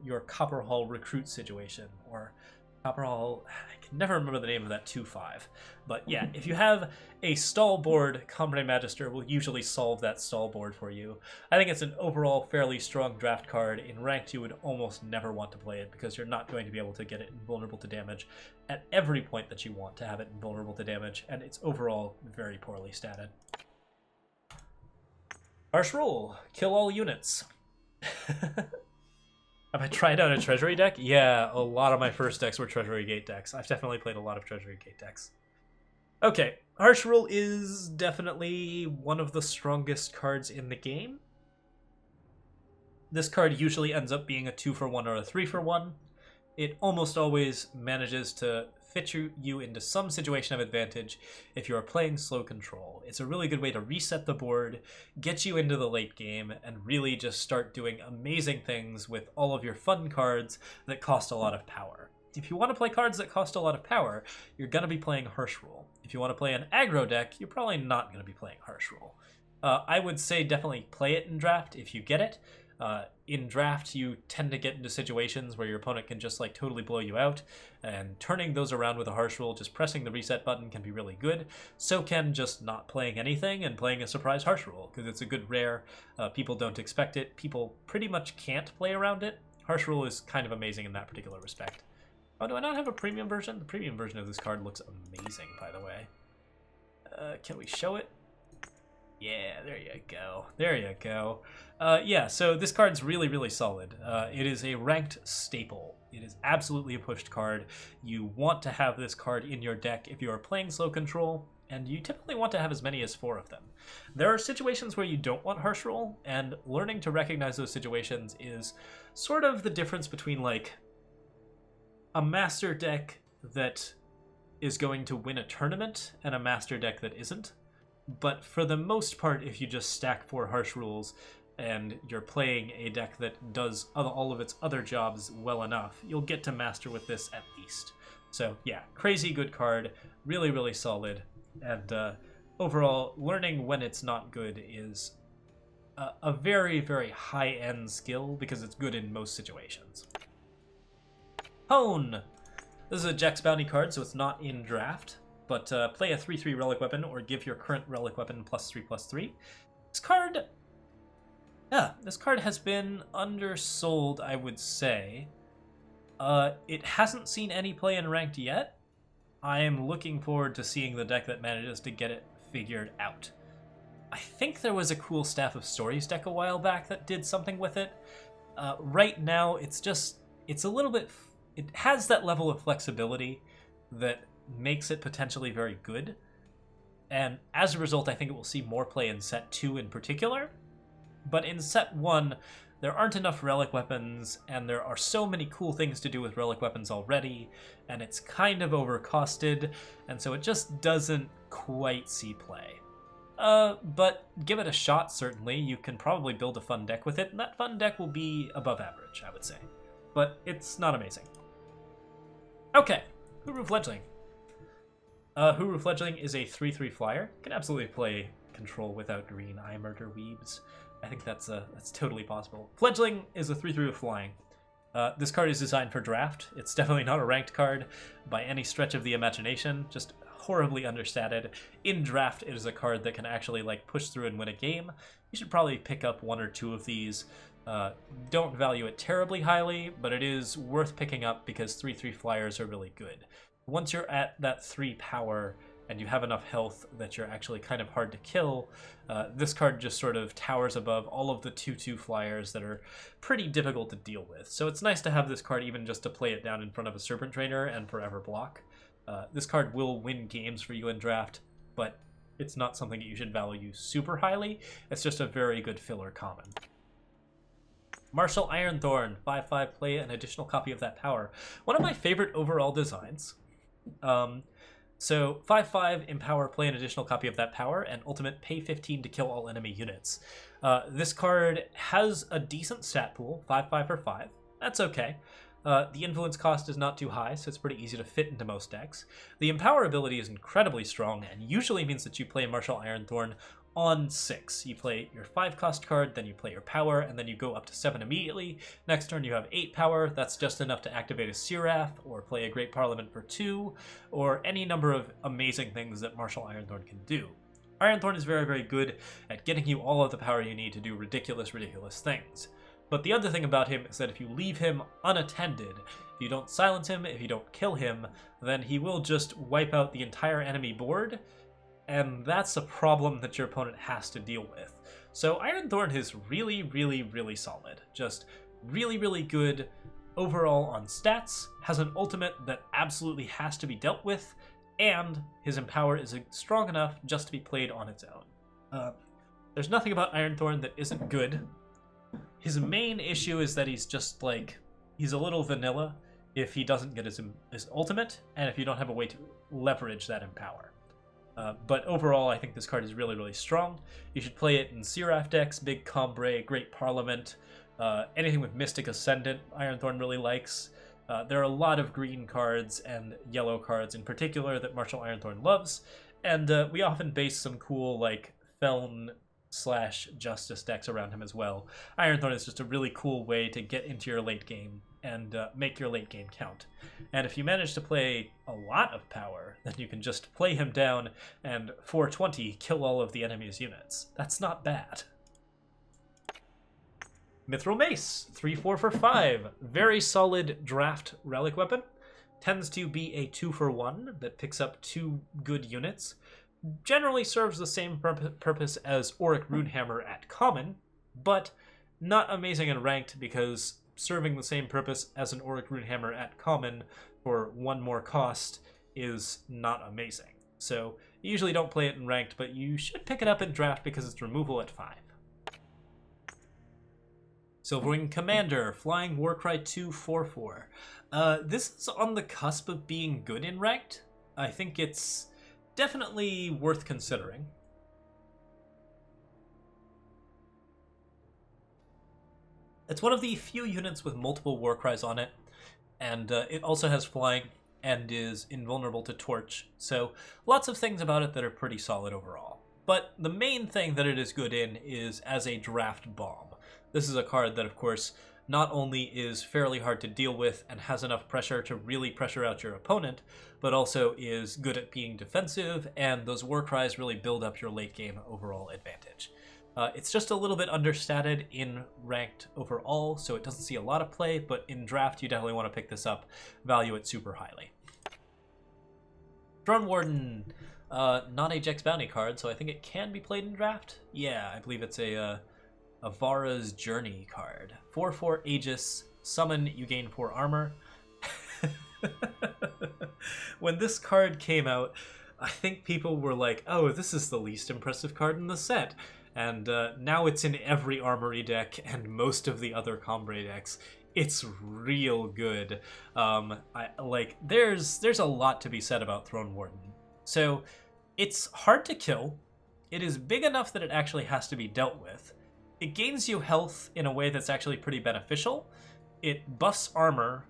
Speaker 1: Your Copper Hall recruit situation, or Copper Hall, I can never remember the name of that 2-5. But yeah, if you have a stall board, Combrei Magister will usually solve that stall board for you. I think it's an overall fairly strong draft card. In Ranked, you would almost never want to play it because you're not going to be able to get it invulnerable to damage at every point that you want to have it invulnerable to damage, and it's overall very poorly statted. Harsh Rule, kill all units. Have I tried out a Treasury deck? Yeah, a lot of my first decks were Treasury Gate decks. I've definitely played a lot of Treasury Gate decks. Okay, Harsh Rule is definitely one of the strongest cards in the game. This card usually ends up being a 2-for-1 or a 3-for-1. It almost always manages to fit you into some situation of advantage if you are playing slow control. It's a really good way to reset the board, get you into the late game, and really just start doing amazing things with all of your fun cards that cost a lot of power. If you want to play cards that cost a lot of power, you're going to be playing Harsh Rule. If you want to play an aggro deck, you're probably not going to be playing Harsh Rule. I would say definitely play it in Draft if you get it. In Draft, you tend to get into situations where your opponent can just like totally blow you out, and turning those around with a Harsh Rule, just pressing the reset button can be really good. So can just not playing anything and playing a surprise Harsh Rule, because it's a good rare. People don't expect it. People pretty much can't play around it. Harsh Rule is kind of amazing in that particular respect. Oh, do I not have a premium version? The premium version of this card looks amazing, by the way. Can we show it? Yeah, there you go. There you go. Yeah, so this card's really, really solid. It is a ranked staple. It is absolutely a pushed card. You want to have this card in your deck if you are playing slow control, and you typically want to have as many as 4 of them. There are situations where you don't want Harsh Rule, and learning to recognize those situations is sort of the difference between, like, a master deck that is going to win a tournament and a master deck that isn't. But for the most part, if you just stack 4 Harsh Rules and you're playing a deck that does all of its other jobs well enough, you'll get to master with this at least. So yeah, crazy good card, really, really solid. And overall, learning when it's not good is a very, very high-end skill because it's good in most situations. Hone! This is a Jekk's Bounty card, so it's not in draft, but play a 3/3 Relic Weapon or give your current Relic Weapon +3/+3. This card... yeah, this card has been undersold, I would say. It hasn't seen any play in Ranked yet. I am looking forward to seeing the deck that manages to get it figured out. I think there was a cool Staff of Stories deck a while back that did something with it. Right now, it's a little bit... it has that level of flexibility that makes it potentially very good. And as a result, I think it will see more play in Set 2 in particular. But in Set 1, there aren't enough Relic Weapons, and there are so many cool things to do with Relic Weapons already, and it's kind of overcosted, and so it just doesn't quite see play. But give it a shot, certainly. You can probably build a fun deck with it, and that fun deck will be above average, I would say. But it's not amazing. Okay, Hooroo Fletchling. Hooroo Fletchling is a 3/3 flyer. You can absolutely play control without green eye murder weebs. I think that's totally possible. Fledgling is a 3/3 with flying. This card is designed for draft. It's definitely not a ranked card by any stretch of the imagination, just horribly understated. In draft, it is a card that can actually like push through and win a game. You should probably pick up 1 or 2 of these. Don't value it terribly highly, but it is worth picking up because 3/3 flyers are really good. Once you're at that 3 power and you have enough health that you're actually kind of hard to kill, this card just sort of towers above all of the 2/2 flyers that are pretty difficult to deal with. So it's nice to have this card even just to play it down in front of a Serpent Trainer and forever block. This card will win games for you in draft, but it's not something that you should value super highly. It's just a very good filler common. Martial Ironthorn, 5/5, play an additional copy of that power. One of my favorite overall designs. So 5/5, empower, play an additional copy of that power, and ultimate, pay 15 to kill all enemy units. This card has a decent stat pool, 5/5 for 5. That's okay. The influence cost is not too high, so it's pretty easy to fit into most decks. The empower ability is incredibly strong, and usually means that you play Martial Ironthorn on 6. You play your 5-cost card, then you play your power, and then you go up to 7 immediately. Next turn you have 8 power. That's just enough to activate a Seraph, or play a Great Parliament for 2, or any number of amazing things that Martial Ironthorn can do. Ironthorn is very, very good at getting you all of the power you need to do ridiculous, ridiculous things. But the other thing about him is that if you leave him unattended, if you don't silence him, if you don't kill him, then he will just wipe out the entire enemy board, and that's a problem that your opponent has to deal with. So Ironthorn is really, really, really solid. Just really, really good overall on stats, has an ultimate that absolutely has to be dealt with, and his Empower is strong enough just to be played on its own. There's nothing about Ironthorn that isn't good. His main issue is that he's just like, he's a little vanilla if he doesn't get his ultimate, and if you don't have a way to leverage that Empower. But overall, I think this card is really, really strong. You should play it in Seraph decks, Big Combre, Great Parliament, anything with Mystic Ascendant, Ironthorn really likes. There are a lot of green cards and yellow cards in particular that Martial Ironthorn loves, and we often base some cool, like, Feln/Justice decks around him as well. Ironthorn is just a really cool way to get into your late game and make your late game count. And if you manage to play a lot of power, then you can just play him down and 420 kill all of the enemy's units. That's not bad. Mithril Mace, 3/4 for 5. Very solid draft relic weapon. Tends to be a 2-for-1 that picks up 2 good units. Generally serves the same purpose as Auric Rune Hammer at common, but not amazing in ranked because serving the same purpose as an Auric Rune Hammer at common for 1 more cost is not amazing. So you usually don't play it in ranked, but you should pick it up in draft because it's removal at 5. Silverwing Commander, Flying Warcry 2 4/4. This is on the cusp of being good in ranked. I think it's definitely worth considering. It's one of the few units with multiple Warcries on it, and it also has flying and is invulnerable to Torch, so lots of things about it that are pretty solid overall. But the main thing that it is good in is as a draft bomb. This is a card that, of course, not only is fairly hard to deal with and has enough pressure to really pressure out your opponent, but also is good at being defensive, and those war cries really build up your late game overall advantage. It's just a little bit understated in ranked overall, so it doesn't see a lot of play, but in draft you definitely want to pick this up, value it super highly. Throne Warden, not a Jekk's Bounty card, so I think it can be played in draft. Yeah, I believe it's a Vara's Journey card. 4/4 Aegis, summon, you gain 4 armor. When this card came out, I think people were like, oh, this is the least impressive card in the set. And now it's in every Armory deck and most of the other Combre decks. It's real good. There's a lot to be said about Throne Warden. So it's hard to kill. It is big enough that it actually has to be dealt with. It gains you health in a way that's actually pretty beneficial. It buffs armor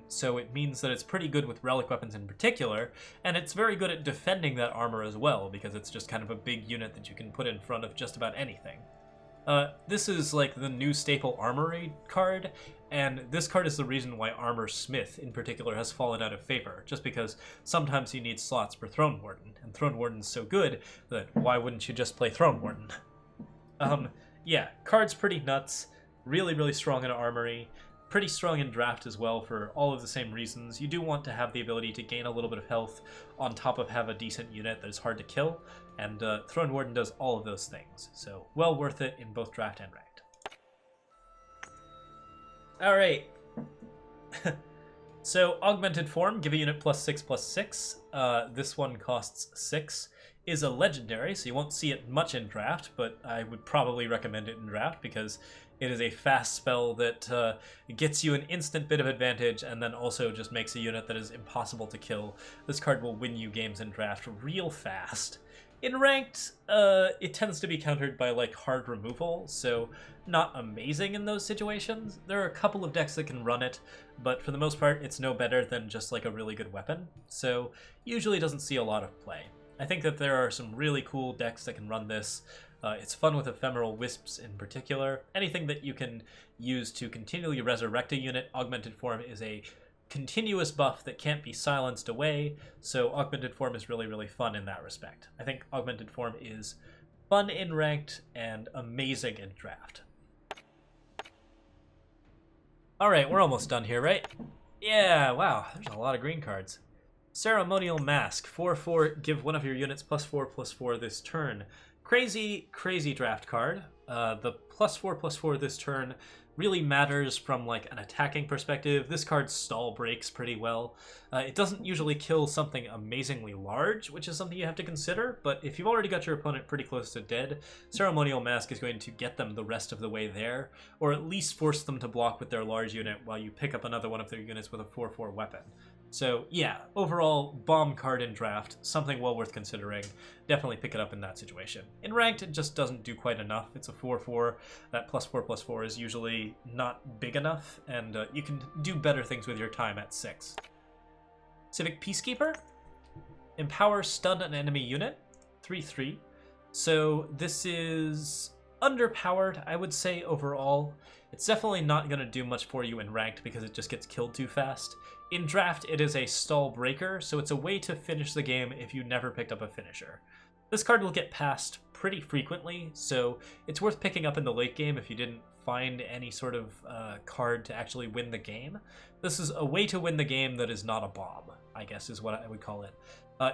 Speaker 1: so it means that it's pretty good with relic weapons in particular, and it's very good at defending that armor as well, because it's just kind of a big unit that you can put in front of just about anything. This is like the new staple armory card, and this card is the reason why Armor Smith in particular has fallen out of favor, just because sometimes you need slots for Throne Warden, and Throne Warden's so good that why wouldn't you just play Throne Warden? Yeah, card's pretty nuts, really, really strong in Armory, pretty strong in draft as well for all of the same reasons. You do want to have the ability to gain a little bit of health on top of have a decent unit that is hard to kill, and Throne Warden does all of those things, so well worth it in both draft and ranked. Alright, so Augmented Form, give a unit +6/+6. This one costs 6. Is a legendary, so you won't see it much in draft, but I would probably recommend it in draft because it is a fast spell that gets you an instant bit of advantage and then also just makes a unit that is impossible to kill. This card will win you games in draft real fast. In ranked, it tends to be countered by like hard removal, so not amazing in those situations. There are a couple of decks that can run it, but for the most part it's no better than just like a really good weapon, so usually doesn't see a lot of play. I think that there are some really cool decks that can run this. It's fun with Ephemeral Wisps in particular. Anything that you can use to continually resurrect a unit. Augmented Form is a continuous buff that can't be silenced away, so Augmented Form is really, really fun in that respect. I think Augmented Form is fun in ranked and amazing in draft. Alright, we're almost done here, right? Yeah, wow, there's a lot of green cards. Ceremonial Mask, 4/4, give one of your units +4/+4 this turn. Crazy, crazy draft card. The +4/+4 this turn really matters from like an attacking perspective. This card stall breaks pretty well. It doesn't usually kill something amazingly large, which is something you have to consider, but if you've already got your opponent pretty close to dead, Ceremonial Mask is going to get them the rest of the way there, or at least force them to block with their large unit while you pick up another one of their units with a 4/4 weapon. So yeah, overall, bomb card in draft, something well worth considering. Definitely pick it up in that situation. In ranked, it just doesn't do quite enough. It's a 4/4. That +4/+4 is usually not big enough, and you can do better things with your time at 6. Civic Peacekeeper. Empower, stun an enemy unit. 3/3. So this is underpowered, I would say, overall. It's definitely not going to do much for you in ranked because it just gets killed too fast. In draft, it is a stall breaker, so it's a way to finish the game if you never picked up a finisher. This card will get passed pretty frequently, so it's worth picking up in the late game if you didn't find any sort of card to actually win the game. This is a way to win the game that is not a bomb, I guess is what I would call it.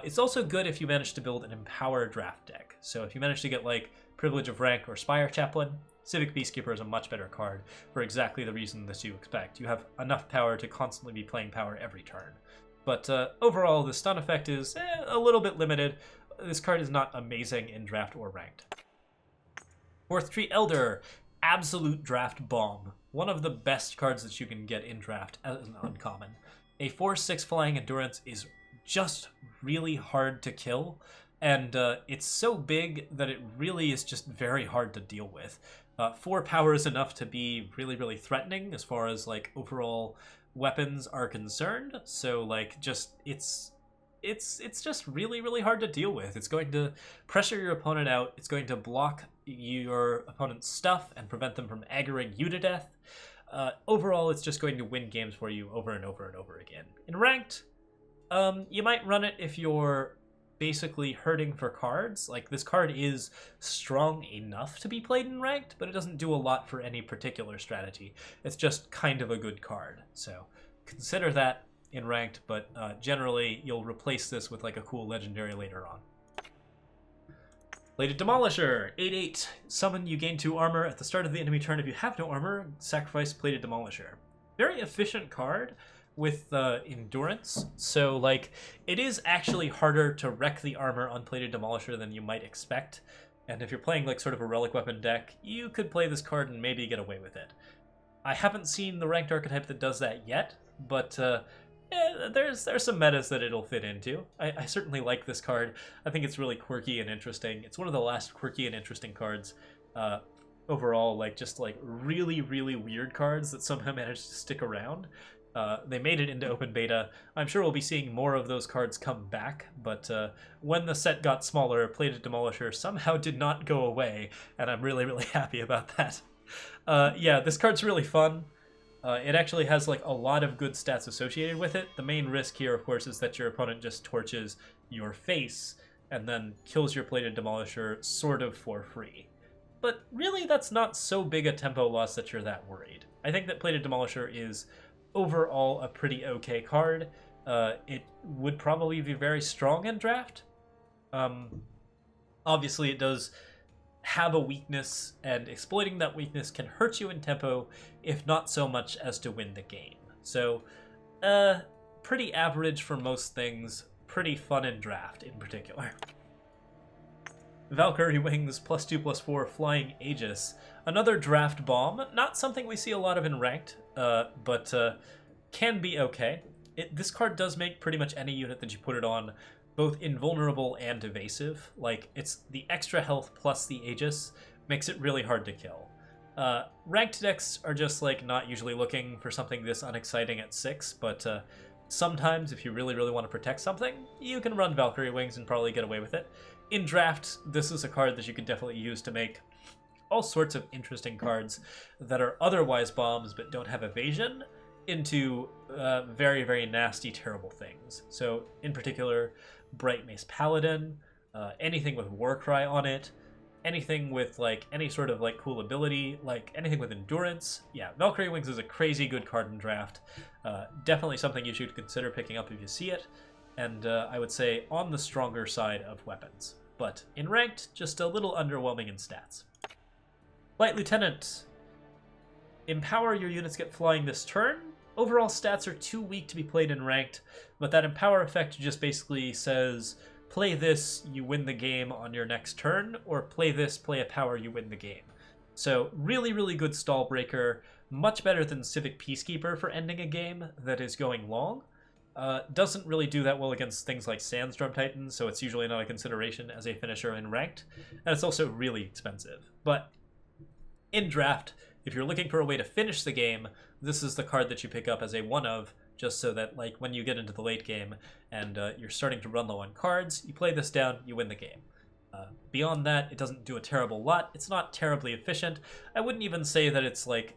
Speaker 1: It's also good if you manage to build an Empower draft deck. So if you manage to get like Privilege of Rank or Spire Chaplain, Civic Peacekeeper is a much better card for exactly the reason that you expect. You have enough power to constantly be playing power every turn. But overall, the stun effect is a little bit limited. This card is not amazing in draft or ranked. Fourth Tree Elder, absolute draft bomb. One of the best cards that you can get in draft as an uncommon. A 4/6 flying endurance is just really hard to kill, and it's so big that it really is just very hard to deal with. 4 power is enough to be really, really threatening as far as like overall weapons are concerned. So like it's just really, really hard to deal with. It's going to pressure your opponent out. It's going to block your opponent's stuff and prevent them from aggroing you to death. overall, it's just going to win games for you over and over and over again. In ranked, you might run it if you're basically hurting for cards. Like, this card is strong enough to be played in ranked, but it doesn't do a lot for any particular strategy. It's just kind of a good card. So consider that in ranked, but generally you'll replace this with like a cool legendary later on. Plated Demolisher, 8/8. Summon, you gain 2 armor. At the start of the enemy turn, if you have no armor, sacrifice Plated Demolisher. Very efficient card with endurance, so like it is actually harder to wreck the armor on Plated Demolisher than you might expect, and if you're playing like sort of a Relic Weapon deck, you could play this card and maybe get away with it. I haven't seen the ranked archetype that does that yet, but there's some metas that it'll fit into. I certainly like this card. I think it's really quirky and interesting. It's one of the last quirky and interesting cards overall, like just like really, really weird cards that somehow managed to stick around. They made it into open beta. I'm sure we'll be seeing more of those cards come back, but when the set got smaller, Plated Demolisher somehow did not go away, and I'm really, really happy about that. Yeah, this card's really fun. It actually has like a lot of good stats associated with it. The main risk here, of course, is that your opponent just torches your face and then kills your Plated Demolisher sort of for free. But really, that's not so big a tempo loss that you're that worried. I think that Plated Demolisher is overall a pretty okay card. It would probably be very strong in draft. Obviously it does have a weakness, and exploiting that weakness can hurt you in tempo, if not so much as to win the game. So pretty average for most things, pretty fun in draft in particular. Valkyrie Wings, +2/+4, Flying Aegis. Another draft bomb, not something we see a lot of in ranked, but can be okay. This card does make pretty much any unit that you put it on both invulnerable and evasive. Like, it's the extra health plus the Aegis makes it really hard to kill. Ranked decks are just like not usually looking for something this unexciting at 6, but sometimes if you really, really want to protect something, you can run Valkyrie Wings and probably get away with it. In draft, this is a card that you could definitely use to make all sorts of interesting cards that are otherwise bombs but don't have evasion into very, very nasty, terrible things. So, in particular, Bright Mace Paladin, anything with Warcry on it, anything with like any sort of like cool ability, like anything with endurance. Yeah, Valkyrie Wings is a crazy good card in draft. Definitely something you should consider picking up if you see it, and I would say on the stronger side of weapons. But in ranked, just a little underwhelming in stats. Light Lieutenant. Empower, your units get flying this turn. Overall stats are too weak to be played in ranked, but that empower effect just basically says, play this, you win the game on your next turn, or play this, play a power, you win the game. So really, really good stall breaker, much better than Civic Peacekeeper for ending a game that is going long. Doesn't really do that well against things like Sandstorm Titans, so it's usually not a consideration as a finisher in ranked, and it's also really expensive. But in draft, if you're looking for a way to finish the game, this is the card that you pick up as a one of, just so that like when you get into the late game and you're starting to run low on cards, you play this down, you win the game. Beyond that, it doesn't do a terrible lot. It's not terribly efficient. I wouldn't even say that it's like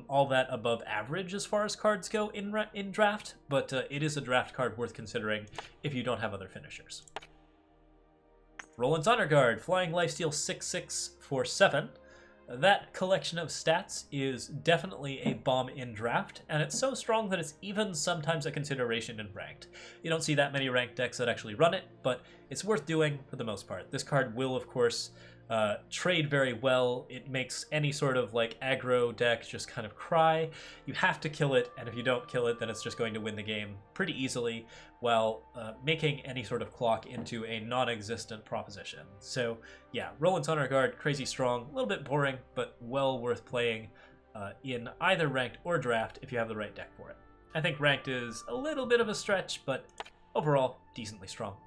Speaker 1: all that above average as far as cards go in draft, but it is a draft card worth considering if you don't have other finishers. Roland's Honor Guard, Flying Lifesteal 6/6 for 7. That collection of stats is definitely a bomb in draft, and it's so strong that it's even sometimes a consideration in ranked. You don't see that many ranked decks that actually run it, but it's worth doing for the most part. This card will, of course, trade very well. It makes any sort of like aggro deck just kind of cry. You have to kill it, and if you don't kill it, then it's just going to win the game pretty easily, while making any sort of clock into a non-existent proposition. So yeah, Roland's Honor Guard, crazy strong, a little bit boring, but well worth playing in either ranked or draft if you have the right deck for it. I think ranked is a little bit of a stretch, but overall, decently strong.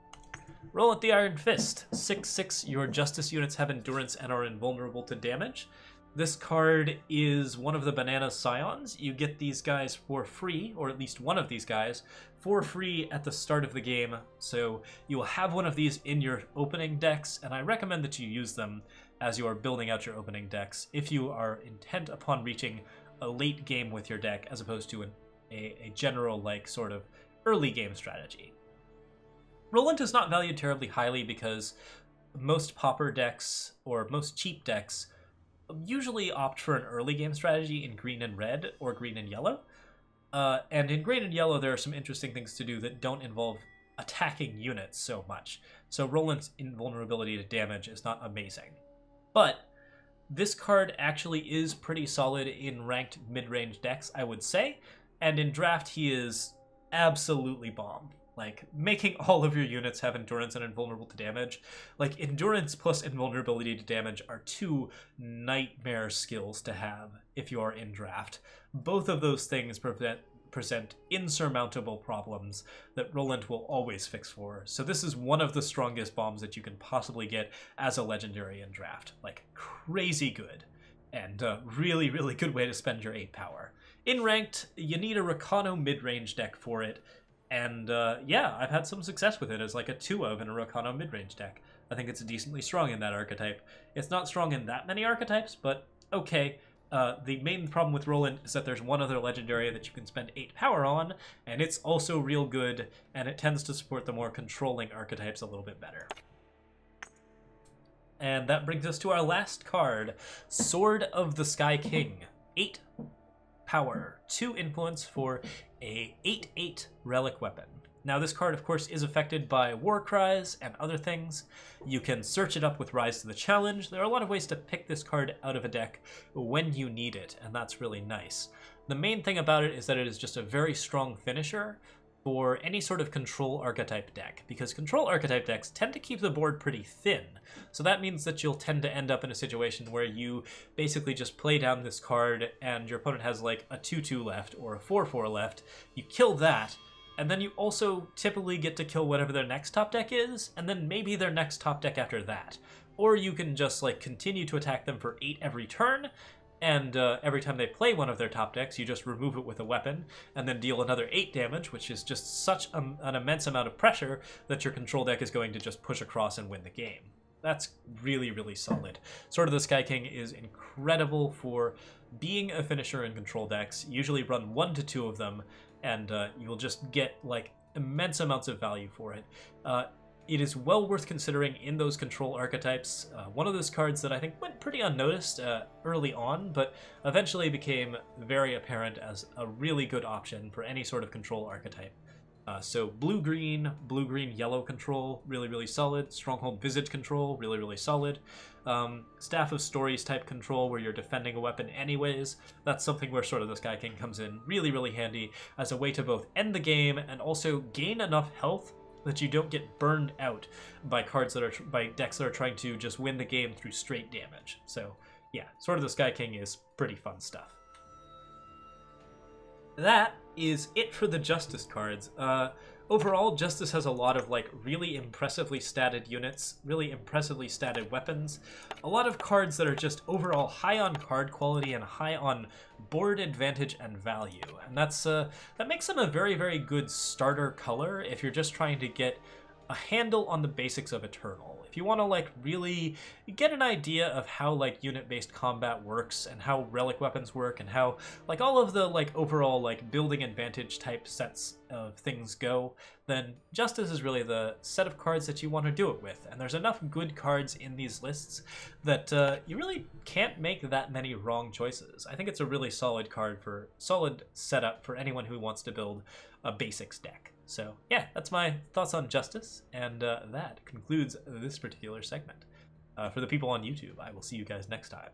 Speaker 1: Roland the Iron Fist, 6/6, your Justice units have endurance and are invulnerable to damage. This card is one of the Banana Scions. You get these guys for free, or at least one of these guys, for free at the start of the game. So you will have one of these in your opening decks, and I recommend that you use them as you are building out your opening decks if you are intent upon reaching a late game with your deck as opposed to a general, like, sort of early game strategy. Roland is not valued terribly highly because most pauper decks, or most cheap decks, usually opt for an early game strategy in green and red, or green and yellow. And in green and yellow, there are some interesting things to do that don't involve attacking units so much. So Roland's invulnerability to damage is not amazing. But this card actually is pretty solid in ranked mid-range decks, I would say. And in draft, he is absolutely bomb. Like, making all of your units have endurance and invulnerable to damage. Like, endurance plus invulnerability to damage are two nightmare skills to have if you are in draft. Both of those things present insurmountable problems that Roland will always fix for. So this is one of the strongest bombs that you can possibly get as a legendary in draft. Like, crazy good. And really, really good way to spend your 8 power. In ranked, you need a Rakano mid-range deck for it. And yeah, I've had some success with it as like a 2-of in a Rakano mid-range deck. I think it's decently strong in that archetype. It's not strong in that many archetypes, but okay. The main problem with Roland is that there's one other legendary that you can spend 8 power on, and it's also real good, and it tends to support the more controlling archetypes a little bit better. And that brings us to our last card, Sword of the Sky King. 8 power, 2 influence for a 8/8 Relic Weapon. Now this card, of course, is affected by War Cries and other things. You can search it up with Rise to the Challenge. There are a lot of ways to pick this card out of a deck when you need it, and that's really nice. The main thing about it is that it is just a very strong finisher for any sort of control archetype deck, because control archetype decks tend to keep the board pretty thin. So that means that you'll tend to end up in a situation where you basically just play down this card and your opponent has like a 2/2 left or a 4/4 left. You kill that, and then you also typically get to kill whatever their next top deck is, and then maybe their next top deck after that. Or you can just like continue to attack them for 8 every turn, and every time they play one of their top decks, you just remove it with a weapon, and then deal another 8 damage, which is just such an immense amount of pressure that your control deck is going to just push across and win the game. That's really, really solid. Sword of the Sky King is incredible for being a finisher in control decks. Usually run 1 to 2 of them, and you'll just get like immense amounts of value for it. It is well worth considering in those control archetypes. One of those cards that I think went pretty unnoticed early on, but eventually became very apparent as a really good option for any sort of control archetype. So blue-green, yellow control, really, really solid. Stronghold Visage control, really, really solid. Staff of Stories type control, where you're defending a weapon anyways. That's something where Sword of the Sky King comes in really, really handy as a way to both end the game and also gain enough health that you don't get burned out by decks that are trying to just win the game through straight damage. So yeah, Sword of the Sky King is pretty fun stuff. That is it for the Justice cards. Overall, Justice has a lot of like really impressively statted units, really impressively statted weapons, a lot of cards that are just overall high on card quality and high on board advantage and value, and that makes them a very, very good starter color if you're just trying to get a handle on the basics of Eternal. If you want to like really get an idea of how like unit-based combat works and how relic weapons work and how like all of the like overall like building advantage type sets of things go, then Justice is really the set of cards that you want to do it with. And there's enough good cards in these lists that you really can't make that many wrong choices. I think it's a really solid solid setup for anyone who wants to build a basics deck. So yeah, that's my thoughts on Justice, and that concludes this particular segment. For the people on YouTube, I will see you guys next time.